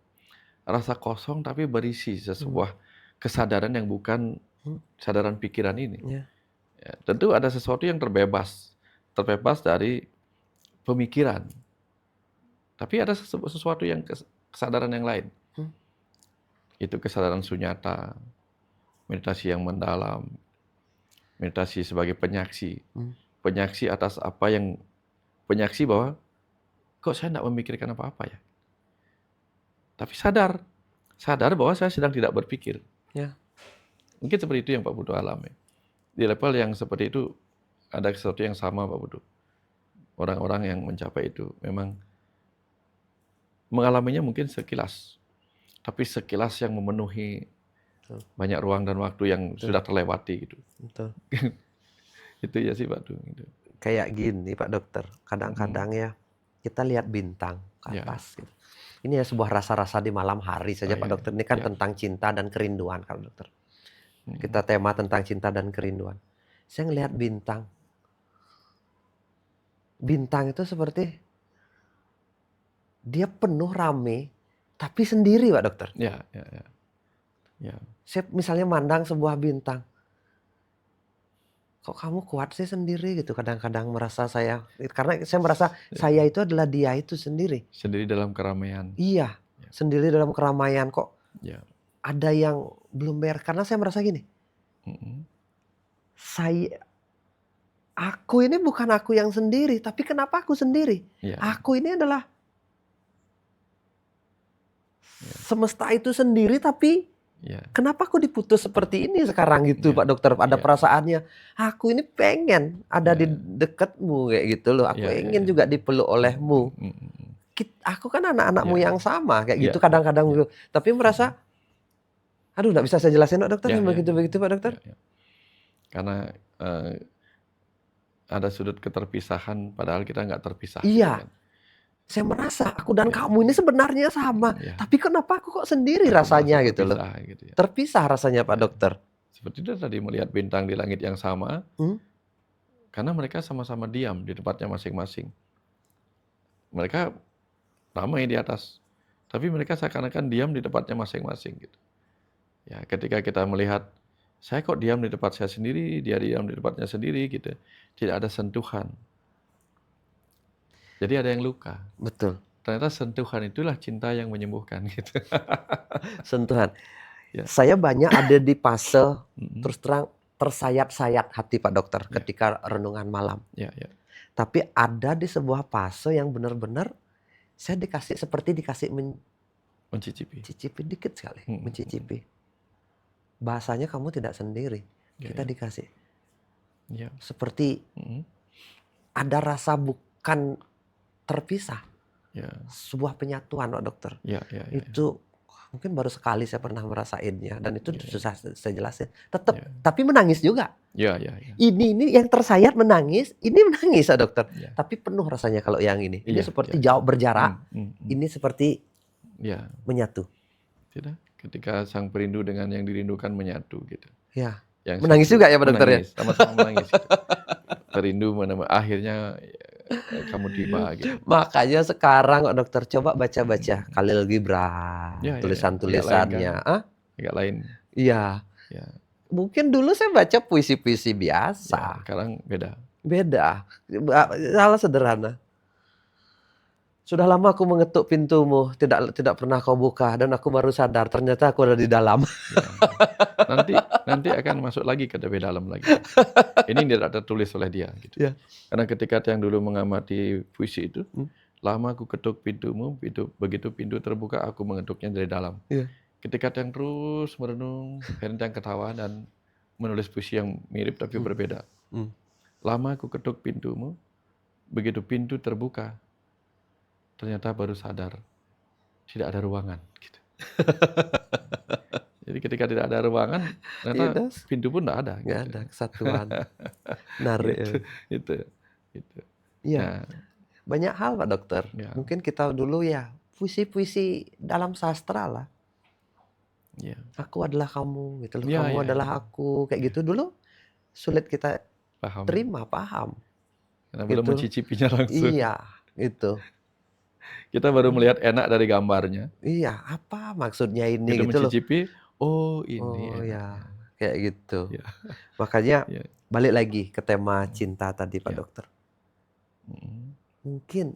Rasa kosong tapi berisi sebuah kesadaran yang bukan kesadaran pikiran ini. Ya. Ya, tentu ada sesuatu yang terbebas dari pemikiran. Tapi ada sesuatu yang kesadaran yang lain. Itu kesadaran sunyata, meditasi yang mendalam, meditasi sebagai penyaksi. Penyaksi atas apa yang, penyaksi bahwa kok saya tidak memikirkan apa-apa ya. Tapi sadar bahwa saya sedang tidak berpikir. Ya. Mungkin seperti itu yang Pak Putu alami. Di level yang seperti itu ada sesuatu yang sama Pak Putu. Orang-orang yang mencapai itu memang mengalaminya mungkin sekilas. Tapi sekilas yang memenuhi banyak ruang dan waktu yang sudah terlewati gitu. Betul. Itu ya sih Pak Putu. Gitu. Kayak gini Pak Dokter, kadang-kadang ya kita lihat bintang ke atas. Gitu. Ini ya sebuah rasa-rasa di malam hari saja Pak Dokter. Ini kan tentang cinta dan kerinduan Pak Dokter. Kita tema tentang cinta dan kerinduan. Saya ngelihat bintang. Bintang itu seperti dia penuh rame, tapi sendiri Pak Dokter. Ya. Saya misalnya mandang sebuah bintang. Kok kamu kuat sih sendiri gitu, kadang-kadang merasa saya, karena saya merasa saya itu adalah dia itu sendiri. Sendiri dalam keramaian. Iya, sendiri dalam keramaian kok. Ada yang belum beres, karena saya merasa gini. Aku ini bukan aku yang sendiri, tapi kenapa aku sendiri? Aku ini adalah semesta itu sendiri, tapi kenapa aku diputus seperti ini sekarang gitu Pak Dokter? Ada perasaannya, aku ini pengen ada di dekatmu kayak gitu loh. Aku ingin juga dipeluk olehmu. Aku kan anak-anakmu yang sama kayak gitu kadang-kadang gitu. Tapi merasa, aduh nggak bisa saya jelasin Pak Dokter, begitu-begitu Pak Dokter. Karena ada sudut keterpisahan, padahal kita nggak terpisah. Iya. Gitu kan. Saya merasa aku dan kamu ini sebenarnya sama, tapi kenapa aku kok sendiri rasanya gitu loh. Gitu ya. Terpisah rasanya Pak Dokter. Seperti itu tadi melihat bintang di langit yang sama, karena mereka sama-sama diam di tempatnya masing-masing. Mereka ramai di atas, tapi mereka seakan-akan diam di tempatnya masing-masing. Gitu. Ya, ketika kita melihat, saya kok diam di tempat saya sendiri, dia diam di tempatnya sendiri, gitu. Tidak ada sentuhan. Jadi ada yang luka. Betul. Ternyata sentuhan itulah cinta yang menyembuhkan gitu. Sentuhan. Saya banyak ada di fase terus terang tersayat-sayat hati Pak Dokter ketika renungan malam. Tapi ada di sebuah fase yang benar-benar saya seperti dikasih mencicipi. Cicipi dikit sekali, mencicipi. Bahasanya kamu tidak sendiri. Kita dikasih. Seperti ada rasa bukan terpisah, sebuah penyatuan Pak Dokter. Itu mungkin baru sekali saya pernah merasainnya dan itu susah saya jelasin. Tapi menangis juga. Ini yang tersayat menangis, ini menangis Pak Dokter. Tapi penuh rasanya kalau yang ini. Ini seperti jauh berjarak. Ini seperti menyatu. Tidak, ketika sang perindu dengan yang dirindukan menyatu gitu. Ya. Menangis juga ya Pak Dokter ya. Sama-sama menangis. Gitu. Perindu akhirnya kamu tiba gitu. Makanya sekarang Pak Dokter coba baca-baca Khalil Gibran, tulisan-tulisannya. Agak lain. Iya. Mungkin dulu saya baca puisi-puisi biasa. Sekarang beda. Hal sederhana. Sudah lama aku mengetuk pintumu, tidak pernah kau buka, dan aku baru sadar ternyata aku ada di dalam. Nanti akan masuk lagi ke lebih dalam lagi. Ini tidak tertulis oleh dia. Gitu. Karena ketika yang dulu mengamati puisi itu, lama aku ketuk pintumu, begitu pintu terbuka, aku mengetuknya dari dalam. Ketika yang terus merenung, yang ketawa dan menulis puisi yang mirip tapi berbeda. Lama aku ketuk pintumu, begitu pintu terbuka, ternyata baru sadar tidak ada ruangan. Gitu. Jadi ketika tidak ada ruangan, ternyata pintu pun tidak ada. Nggak ada kesatuan. Narik. Itu. Iya. banyak hal Pak Dokter. Ya. Mungkin kita dulu ya puisi-puisi dalam sastra lah. Ya. Aku adalah kamu, gitu loh. Ya, Kamu ya, adalah ya. aku, kayak Ya. gitu dulu sulit kita Paham. terima, paham. Karena belum Gitu. mencicipinya langsung. Iya, itu. Kita baru melihat enak dari gambarnya. Iya, apa maksudnya ini Begitu gitu loh. mencicipi, oh ini Oh ya, enaknya. kayak gitu. Ya. Makanya Ya. balik lagi ke tema cinta tadi Pak Ya. Dokter. Mm-mm. Mungkin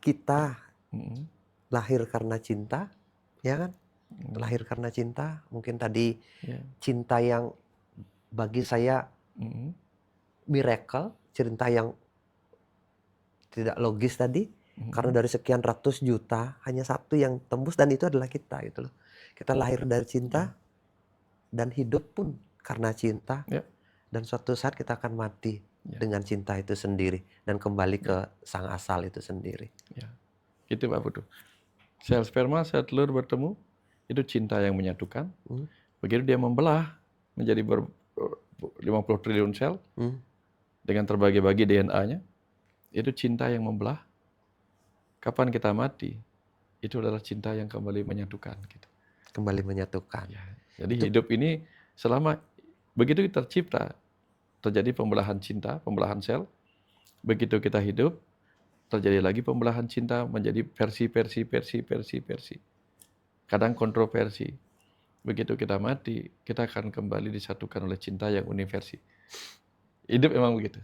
kita Mm-mm. lahir karena cinta, ya kan? Mm. Lahir karena cinta, mungkin tadi Ya. cinta yang bagi saya Mm-mm. miracle, cinta yang tidak logis tadi, Mm-mm. karena dari sekian ratus juta hanya satu yang tembus dan itu adalah kita, gitu loh. Kita lahir dari cinta dan hidup pun karena cinta, Ya. dan suatu saat kita akan mati Ya. dengan cinta itu sendiri dan kembali ke sang asal itu sendiri. Ya. Gitu Pak Putu. Sel sperma, sel telur bertemu, itu cinta yang menyatukan. Begitu dia membelah menjadi 50 triliun sel dengan terbagi-bagi DNA-nya, itu cinta yang membelah. Kapan kita mati, itu adalah cinta yang kembali menyatukan. Gitu. Kembali menyatukan. Ya. Jadi hidup ini selama begitu kita tercipta, terjadi pembelahan cinta, pembelahan sel. Begitu kita hidup, terjadi lagi pembelahan cinta menjadi versi. Kadang kontroversi. Begitu kita mati, kita akan kembali disatukan oleh cinta yang universi. Hidup memang begitu.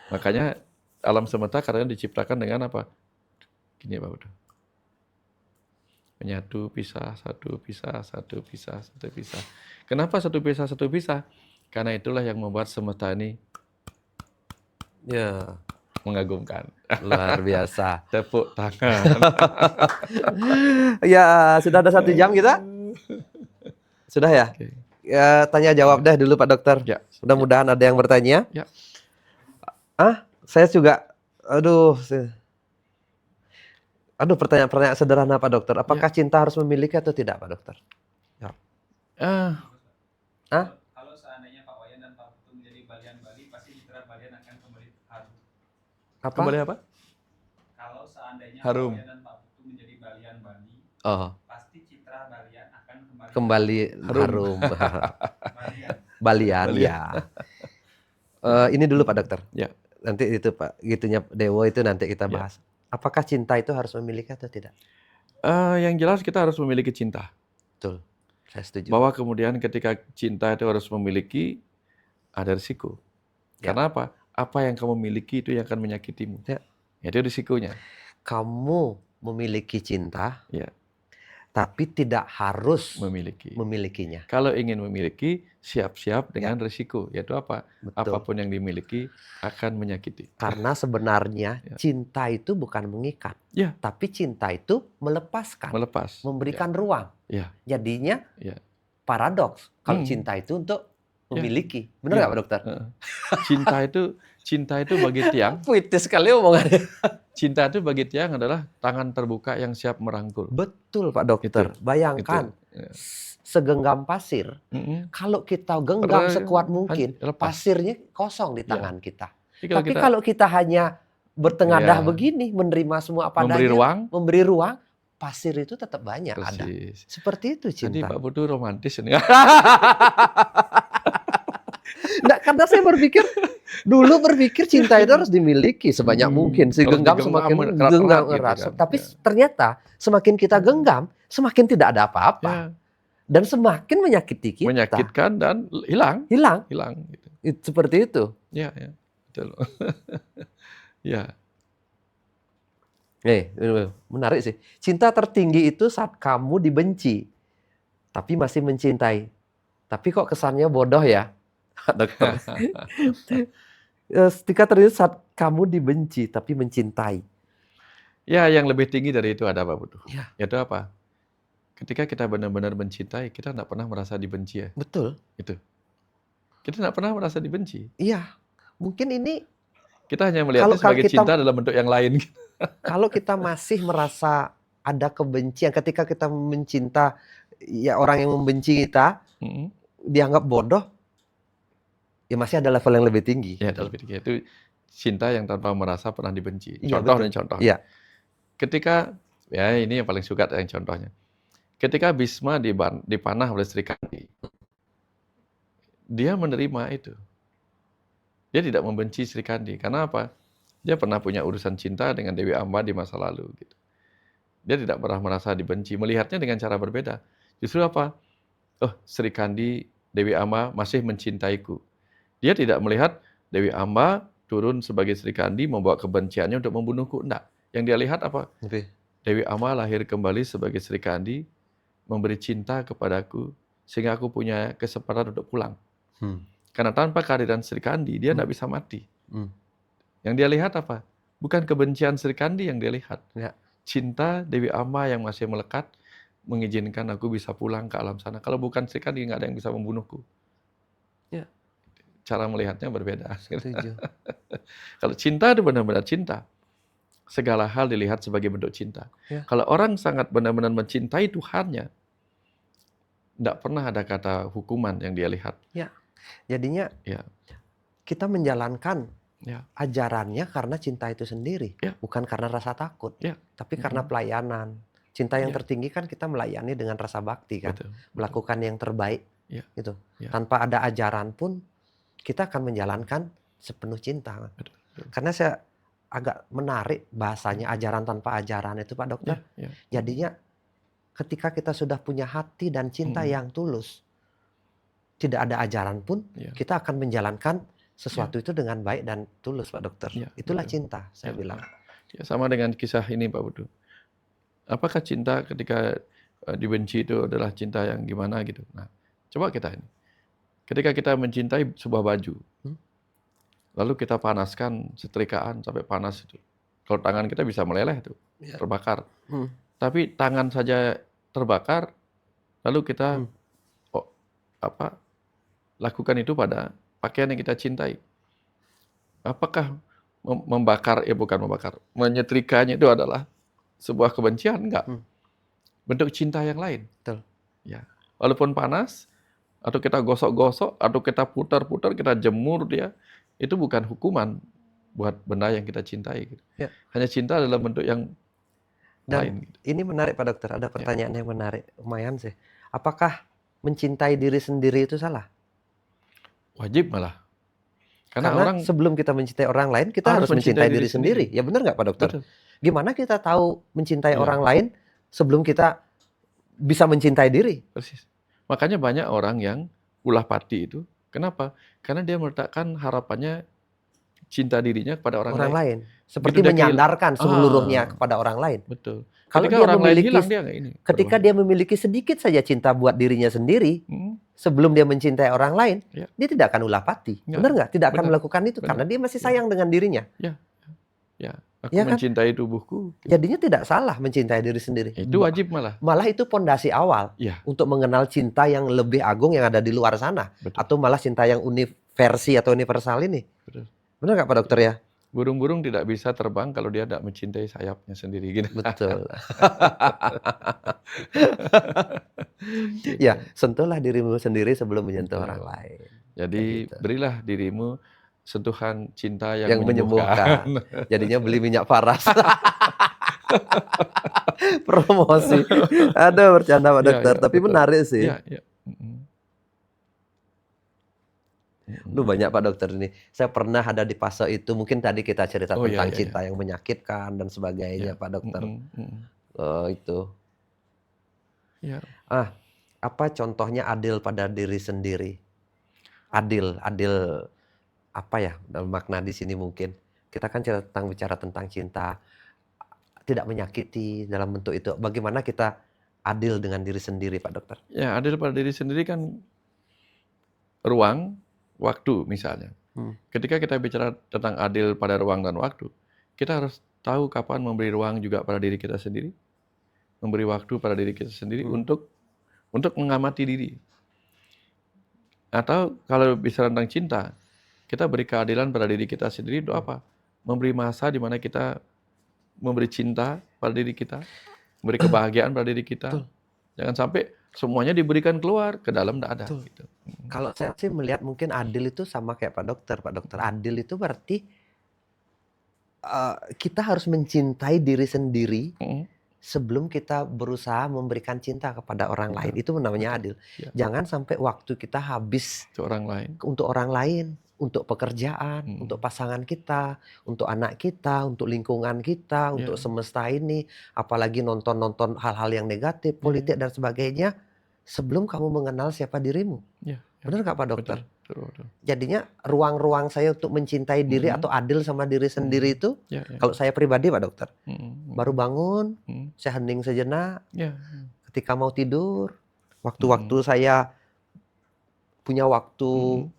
Makanya alam semesta kadang diciptakan dengan apa? Gini Pak Udo. Menyatu, pisah, satu, pisah, satu, pisah, satu, pisah. Kenapa satu pisah, satu pisah? Karena itulah yang membuat semesta ini ya mengagumkan. Luar biasa. Tepuk tangan. Ya, sudah ada 1 jam kita? Sudah ya? Okay. Ya, tanya jawab deh dulu Pak Dokter. Ya. Mudah-mudahan ada yang bertanya. Ya. Saya juga, pertanyaan-pertanyaan sederhana Pak Dokter. Apakah cinta harus memiliki atau tidak Pak Dokter? Ya. Kalau seandainya Pak Wayan dan Pak Putu menjadi balian Bali, pasti citra balian akan kembali harum. Apa? Kembali apa? Kalau seandainya Harum. Pak Wayan dan Pak Putu menjadi balian Bali, pasti citra balian akan kembali harum. Balian, ya. Ini dulu Pak Dokter. Ya. Nanti itu Pak, gitunya Dewo itu nanti kita bahas. Apakah cinta itu harus memiliki atau tidak? Yang jelas kita harus memiliki cinta. Betul, saya setuju. Bahwa kemudian ketika cinta itu harus memiliki, ada risiko. Karena apa? Apa yang kamu miliki itu yang akan menyakitimu. Ya. Itu risikonya. Kamu memiliki cinta, tapi tidak harus memilikinya. Kalau ingin memiliki, siap-siap dengan risiko. Yaitu apa? Betul. Apapun yang dimiliki akan menyakiti. Karena sebenarnya cinta itu bukan mengikat. Tapi cinta itu melepaskan. Memberikan ruang. Jadinya paradoks. Kalau cinta itu untuk memiliki. Benar nggak Pak Dokter? Cinta itu bagi tiang. Puitis sekali omongannya. Cinta itu bagi tiang adalah tangan terbuka yang siap merangkul. Betul Pak Dokter. Bayangkan segenggam pasir. Kalau kita genggam sekuat mungkin, pasirnya kosong di tangan kita. Tapi kalau kita hanya bertengadah begini, menerima semua apa adanya, memberi ruang, pasir itu tetap banyak ada. Seperti itu cinta. Jadi Pak Putu romantis ini. Nggak, karena saya dulu berpikir cinta itu harus dimiliki sebanyak mungkin, segenggam semakin genggam erat. Tapi ternyata semakin kita genggam, semakin tidak ada apa-apa. Dan semakin menyakiti kita. Menyakitkan dan hilang. Gitu. Seperti itu. Ya, betul. Ya. Menarik sih. Cinta tertinggi itu saat kamu dibenci, tapi masih mencintai. Tapi kok kesannya bodoh ya, Dokter? Tingkat tertinggi saat kamu dibenci, tapi mencintai. Ya, yang lebih tinggi dari itu ada Pak Putu. Yaitu apa? Ketika kita benar-benar mencintai, kita tidak pernah merasa dibenci ya. Betul. Itu. Kita tidak pernah merasa dibenci. Iya. Mungkin ini kita hanya melihatnya sebagai cinta dalam bentuk yang lain. Kalau kita masih merasa ada kebencian, ketika kita mencinta orang yang membenci kita, dianggap bodoh, ya masih ada level yang lebih tinggi. Ya, lebih tinggi. Itu cinta yang tanpa merasa pernah dibenci. Iya, Contoh betul. nih contoh. Iya. Ketika, ya ini yang paling suka yang contohnya. Ketika Bisma dipanah oleh Sri Kandi, dia menerima itu. Dia tidak membenci Sri Kandi. Karena apa? Dia pernah punya urusan cinta dengan Dewi Amba di masa lalu. Gitu. Dia tidak pernah merasa dibenci. Melihatnya dengan cara berbeda. Justru apa? Oh, Sri Kandi, Dewi Amba masih mencintaiku. Dia tidak melihat Dewi Amba turun sebagai Sri Kandi membawa kebenciannya untuk membunuhku. Enggak. Yang dia lihat apa? Dewi Amba lahir kembali sebagai Sri Kandi, memberi cinta kepadaku, sehingga aku punya kesempatan untuk pulang. Karena tanpa kehadiran Sri Kandi, dia tidak bisa mati. Yang dia lihat apa? Bukan kebencian Sri Kandi yang dia lihat. Ya. Cinta Dewi Amba yang masih melekat, mengizinkan aku bisa pulang ke alam sana. Kalau bukan Sri Kandi, nggak ada yang bisa membunuhku. Ya. Cara melihatnya berbeda. Setuju. Kalau cinta itu benar-benar cinta. Segala hal dilihat sebagai bentuk cinta. Ya. Kalau orang sangat benar-benar mencintai Tuhannya, tidak pernah ada kata hukuman yang dia lihat. Ya. Jadinya Ya. kita menjalankan Ya. ajarannya karena cinta itu sendiri, Ya. bukan karena rasa takut, Ya. tapi karena pelayanan. Cinta yang Ya. tertinggi kan kita melayani dengan rasa bakti kan, Betul. melakukan yang terbaik, Ya. gitu. Ya. Tanpa ada ajaran pun kita akan menjalankan sepenuh cinta. Betul. Karena saya agak menarik bahasanya ajaran tanpa ajaran itu Pak Dokter. Ya. Jadinya ketika kita sudah punya hati dan cinta yang tulus, tidak ada ajaran pun, Ya. kita akan menjalankan sesuatu itu dengan baik dan tulus Pak Dokter. Ya, Itulah betul. cinta, saya Ya. bilang. Ya, sama dengan kisah ini Pak Budu. Apakah cinta ketika dibenci itu adalah cinta yang gimana gitu? Nah, coba kita ini. Ketika kita mencintai sebuah baju, lalu kita panaskan setrikaan sampai panas itu. Kalau tangan kita bisa meleleh tuh, terbakar. Tapi tangan saja terbakar, lalu kita lakukan itu pada pakaian yang kita cintai. Apakah menyetrikanya itu adalah sebuah kebencian? Enggak. Bentuk cinta yang lain. Betul. Ya. Walaupun panas, atau kita gosok-gosok, atau kita putar-putar, kita jemur dia, itu bukan hukuman buat benda yang kita cintai. Gitu. Ya. Hanya cinta adalah bentuk yang lain. Gitu. Ini menarik Pak Dokter, ada pertanyaan yang menarik, lumayan sih. Apakah mencintai diri sendiri itu salah? Wajib malah. Karena orang sebelum kita mencintai orang lain, kita harus mencintai diri sendiri. Ya benar nggak Pak Dokter? Betul. Gimana kita tahu mencintai orang lain sebelum kita bisa mencintai diri? Persis. Makanya banyak orang yang ulah pati itu. Kenapa? Karena dia meletakkan harapannya cinta dirinya kepada orang lain. Seperti menyandarkan seluruhnya kepada orang lain. Betul. Kalau ketika dia orang lain memiliki, hilang, dia nggak ini. ketika dia memiliki sedikit saja cinta buat dirinya sendiri, sebelum dia mencintai orang lain, dia tidak akan ulah pati. Benar nggak? Tidak akan melakukan itu karena dia masih sayang dengan dirinya. Ya. Aku mencintai tubuhku. Jadinya tidak salah mencintai diri sendiri. Itu wajib malah. Malah itu pondasi awal untuk mengenal cinta yang lebih agung yang ada di luar sana. Betul. Atau malah cinta yang versi atau universal ini. Betul. Benar nggak Pak Dokter ya? Burung-burung tidak bisa terbang kalau dia tidak mencintai sayapnya sendiri. Gitu. Betul. Ya, sentuhlah dirimu sendiri sebelum menyentuh orang lain. Jadi gitu. Berilah dirimu sentuhan cinta yang menyembuhkan. Jadinya beli minyak paras. Promosi. Ada bercanda Pak Dokter, tapi betul. menarik sih. Ya. Lu banyak Pak Dokter ini. Saya pernah ada di fase itu. Mungkin tadi kita cerita tentang cinta yang menyakitkan dan sebagainya Pak Dokter. Itu. Ya. Apa contohnya adil pada diri sendiri? Adil apa ya dalam makna di sini mungkin? Kita kan bicara tentang cinta, tidak menyakiti dalam bentuk itu. Bagaimana kita adil dengan diri sendiri Pak Dokter? Ya, adil pada diri sendiri kan ruang, waktu misalnya. Ketika kita bicara tentang adil pada ruang dan waktu, kita harus tahu kapan memberi ruang juga pada diri kita sendiri, memberi waktu pada diri kita sendiri untuk mengamati diri. Atau kalau bicara tentang cinta, kita beri keadilan pada diri kita sendiri itu apa? Memberi masa di mana kita memberi cinta pada diri kita, memberi kebahagiaan pada diri kita. Jangan sampai semuanya diberikan keluar, ke dalam tidak ada. Gitu. Kalau saya sih melihat mungkin adil itu sama kayak Pak Dokter. Adil itu berarti kita harus mencintai diri sendiri Mhm. sebelum kita berusaha memberikan cinta kepada orang lain. Betul, Itu namanya betul. adil. Ya, Jangan sampai waktu kita habis untuk orang lain. untuk orang lain, untuk pekerjaan, Mhm. untuk pasangan kita, untuk anak kita, untuk lingkungan kita, untuk Ya, semesta ini, apalagi nonton-nonton hal-hal yang negatif, ya, politik ya, dan sebagainya, sebelum kamu mengenal siapa dirimu. ya, ya. Benar nggak Pak Dokter? Betul, betul, betul. Jadinya ruang-ruang saya untuk mencintai diri Mhm. atau adil sama diri sendiri Mhm. itu, Ya, ya. kalau saya pribadi Pak Dokter, Mhm, baru mhm, bangun, mhm. saya hening sejenak, Ya, ketika mau tidur, waktu-waktu mhm, saya punya waktu mhm.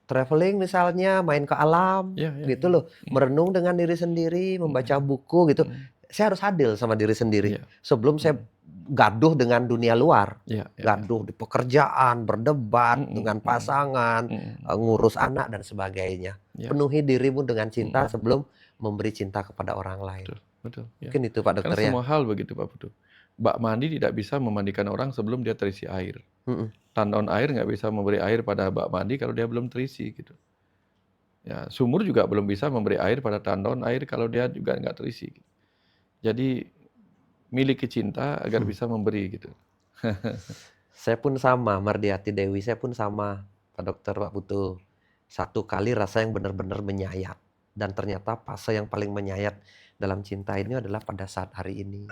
traveling misalnya, main ke alam, Ya, ya, gitu ya. loh. Mhm, Merenung dengan diri sendiri, membaca mhm, buku gitu. mhm. Saya harus adil sama diri sendiri. Iya. Sebelum saya Mhm. gaduh dengan dunia luar. Ya, ya, ya. Gaduh di pekerjaan, berdebat Mhm, dengan mhm, pasangan, mhm. ngurus anak dan sebagainya. Ya, Penuhi dirimu dengan cinta mhm. sebelum memberi cinta kepada orang lain. Betul, betul, ya. Mungkin itu Pak Karena Dokter ya. semua hal begitu Pak Putu. Bak mandi tidak bisa memandikan orang sebelum dia terisi air. Mm-mm. Tandon air nggak bisa memberi air pada bak mandi kalau dia belum terisi gitu. Ya, sumur juga belum bisa memberi air pada tandon air kalau dia juga nggak terisi. Jadi miliki cinta agar bisa memberi gitu. Saya pun sama, Mardiati Dewi, saya pun sama, Pak Dokter, Pak Putu. Satu kali rasa yang benar-benar menyayat. Dan ternyata fase yang paling menyayat dalam cinta ini adalah pada saat hari ini.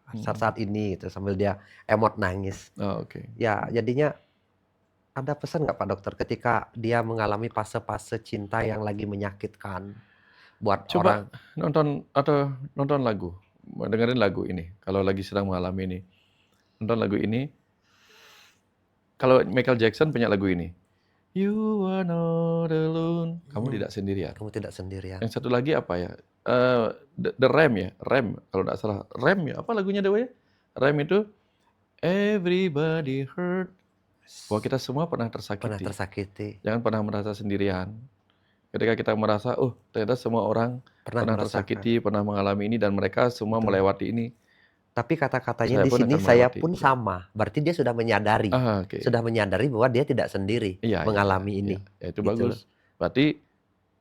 Saat-saat ini gitu, sambil dia emot nangis. Oh, oke. Ya, jadinya ada pesan nggak Pak Dokter ketika dia mengalami fase-fase cinta yang lagi menyakitkan buat orang? Coba nonton lagu, dengerin lagu ini kalau lagi sedang mengalami ini. Nonton lagu ini. Kalau Michael Jackson punya lagu ini. You are not alone. Kamu tidak sendirian. Kamu tidak sendirian. Yang satu lagi apa ya? The Ram ya, Ram kalau tidak salah. Ram ya, apa lagunya Dewa ya? Ram itu Everybody hurt. Bahwa kita semua pernah Pernah tersakiti. tersakiti. Jangan pernah merasa sendirian. Ketika kita merasa, oh ternyata semua orang pernah merasakan. tersakiti, pernah mengalami ini dan mereka semua Betul. melewati ini. Tapi kata-katanya Saya di pun sini akan saya melewati. pun Ya. sama. Berarti dia sudah menyadari. Ah, oke. Sudah menyadari bahwa dia tidak sendiri Iya, mengalami iya, ini. iya. Ya, itu Gitu bagus. loh. Berarti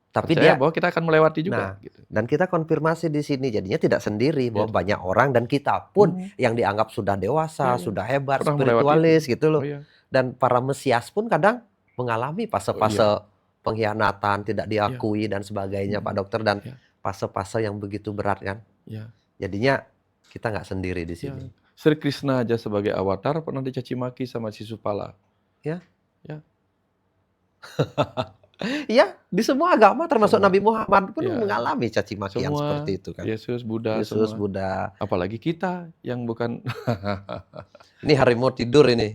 Tapi percaya dia, bahwa kita akan melewati juga. nah, Gitu. dan kita konfirmasi di sini jadinya tidak sendiri bahwa Ya. banyak orang dan kita pun Hmm. yang dianggap sudah dewasa, Ya, ya. sudah hebat, Pernah melewati spiritualis itu. gitu loh. Oh, iya. Dan para mesias pun kadang mengalami fase-fase Oh, iya. pengkhianatan, tidak diakui dan sebagainya Pak Dokter, dan Ya. fase-fase yang begitu berat kan. Ya. Jadinya kita nggak sendiri di Ya. sini. Sri Krishna aja sebagai avatar pernah dicaci maki sama Sisupala. Ya. Ya. Iya, di semua agama termasuk Semua. Nabi Muhammad pun Ya. mengalami caci maki yang Semua, seperti itu kan. Yesus, Buddha, Yesus, semua. Buddha. Apalagi kita yang bukan. Ini harimau tidur ini.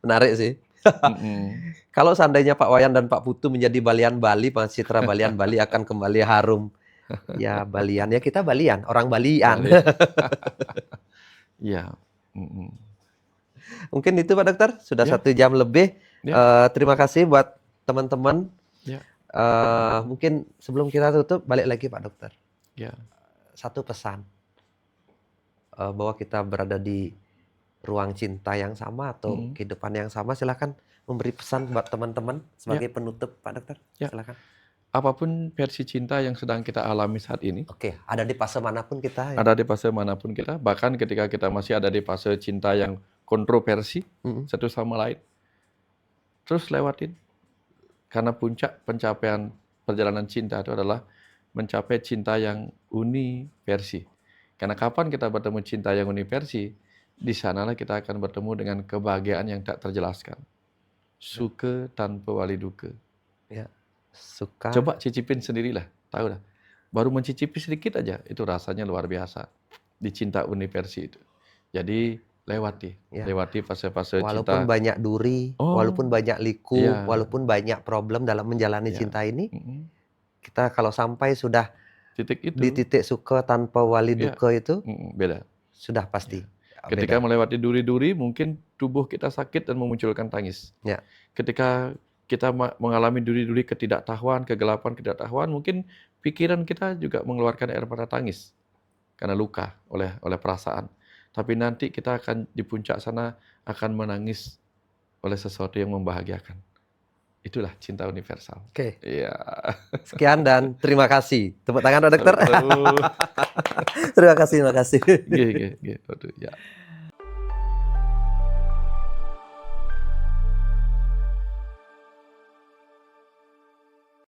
Menarik sih. Mm-mm. Kalau seandainya Pak Wayan dan Pak Putu menjadi Balian Bali, citra Balian Bali akan kembali harum. Ya, Balian. Ya kita Balian, orang Balian. Balik. Ya. Mm-mm. Mungkin itu Pak Dokter, sudah Ya. 1 jam lebih. Ya. Terima kasih buat teman-teman. Ya. Mungkin sebelum kita tutup, balik lagi Pak Dokter. Ya. Satu pesan. Bahwa kita berada di ruang cinta yang sama atau kehidupan yang sama, silakan memberi pesan buat teman-teman sebagai penutup Pak Dokter. Ya. Silakan. Apapun versi cinta yang sedang kita alami saat ini, Oke, ada di fase manapun kita ya. ada di fase manapun kita, bahkan ketika kita masih ada di fase cinta yang kontroversi satu sama lain, terus lewatin. Karena puncak pencapaian perjalanan cinta itu adalah mencapai cinta yang universi. Karena kapan kita bertemu cinta yang universi, di sanalah kita akan bertemu dengan kebahagiaan yang tak terjelaskan. Suka tanpa wali duka. Ya. Suka. Coba cicipin sendirilah, tahu dah. Baru mencicipi sedikit aja, itu rasanya luar biasa di cinta universi itu. Jadi lewati fase-fase cinta. Walaupun banyak duri, walaupun banyak liku, walaupun banyak problem dalam menjalani cinta ini, kita kalau sampai sudah di titik suka tanpa wali duka itu, beda. Sudah pasti. Ketika melewati duri-duri, mungkin tubuh kita sakit dan memunculkan tangis. Ya. Ketika kita mengalami duri-duri ketidaktahuan, kegelapan, ketidaktahuan, mungkin pikiran kita juga mengeluarkan air mata tangis karena luka oleh perasaan. Tapi nanti kita akan di puncak sana akan menangis oleh sesuatu yang membahagiakan. Itulah cinta universal. Oke, Iya. sekian dan terima kasih. Tepuk tangan Pak Dokter. Waduh. Terima kasih, terima kasih. Nggih, nggih, nggih. Waduh, ya.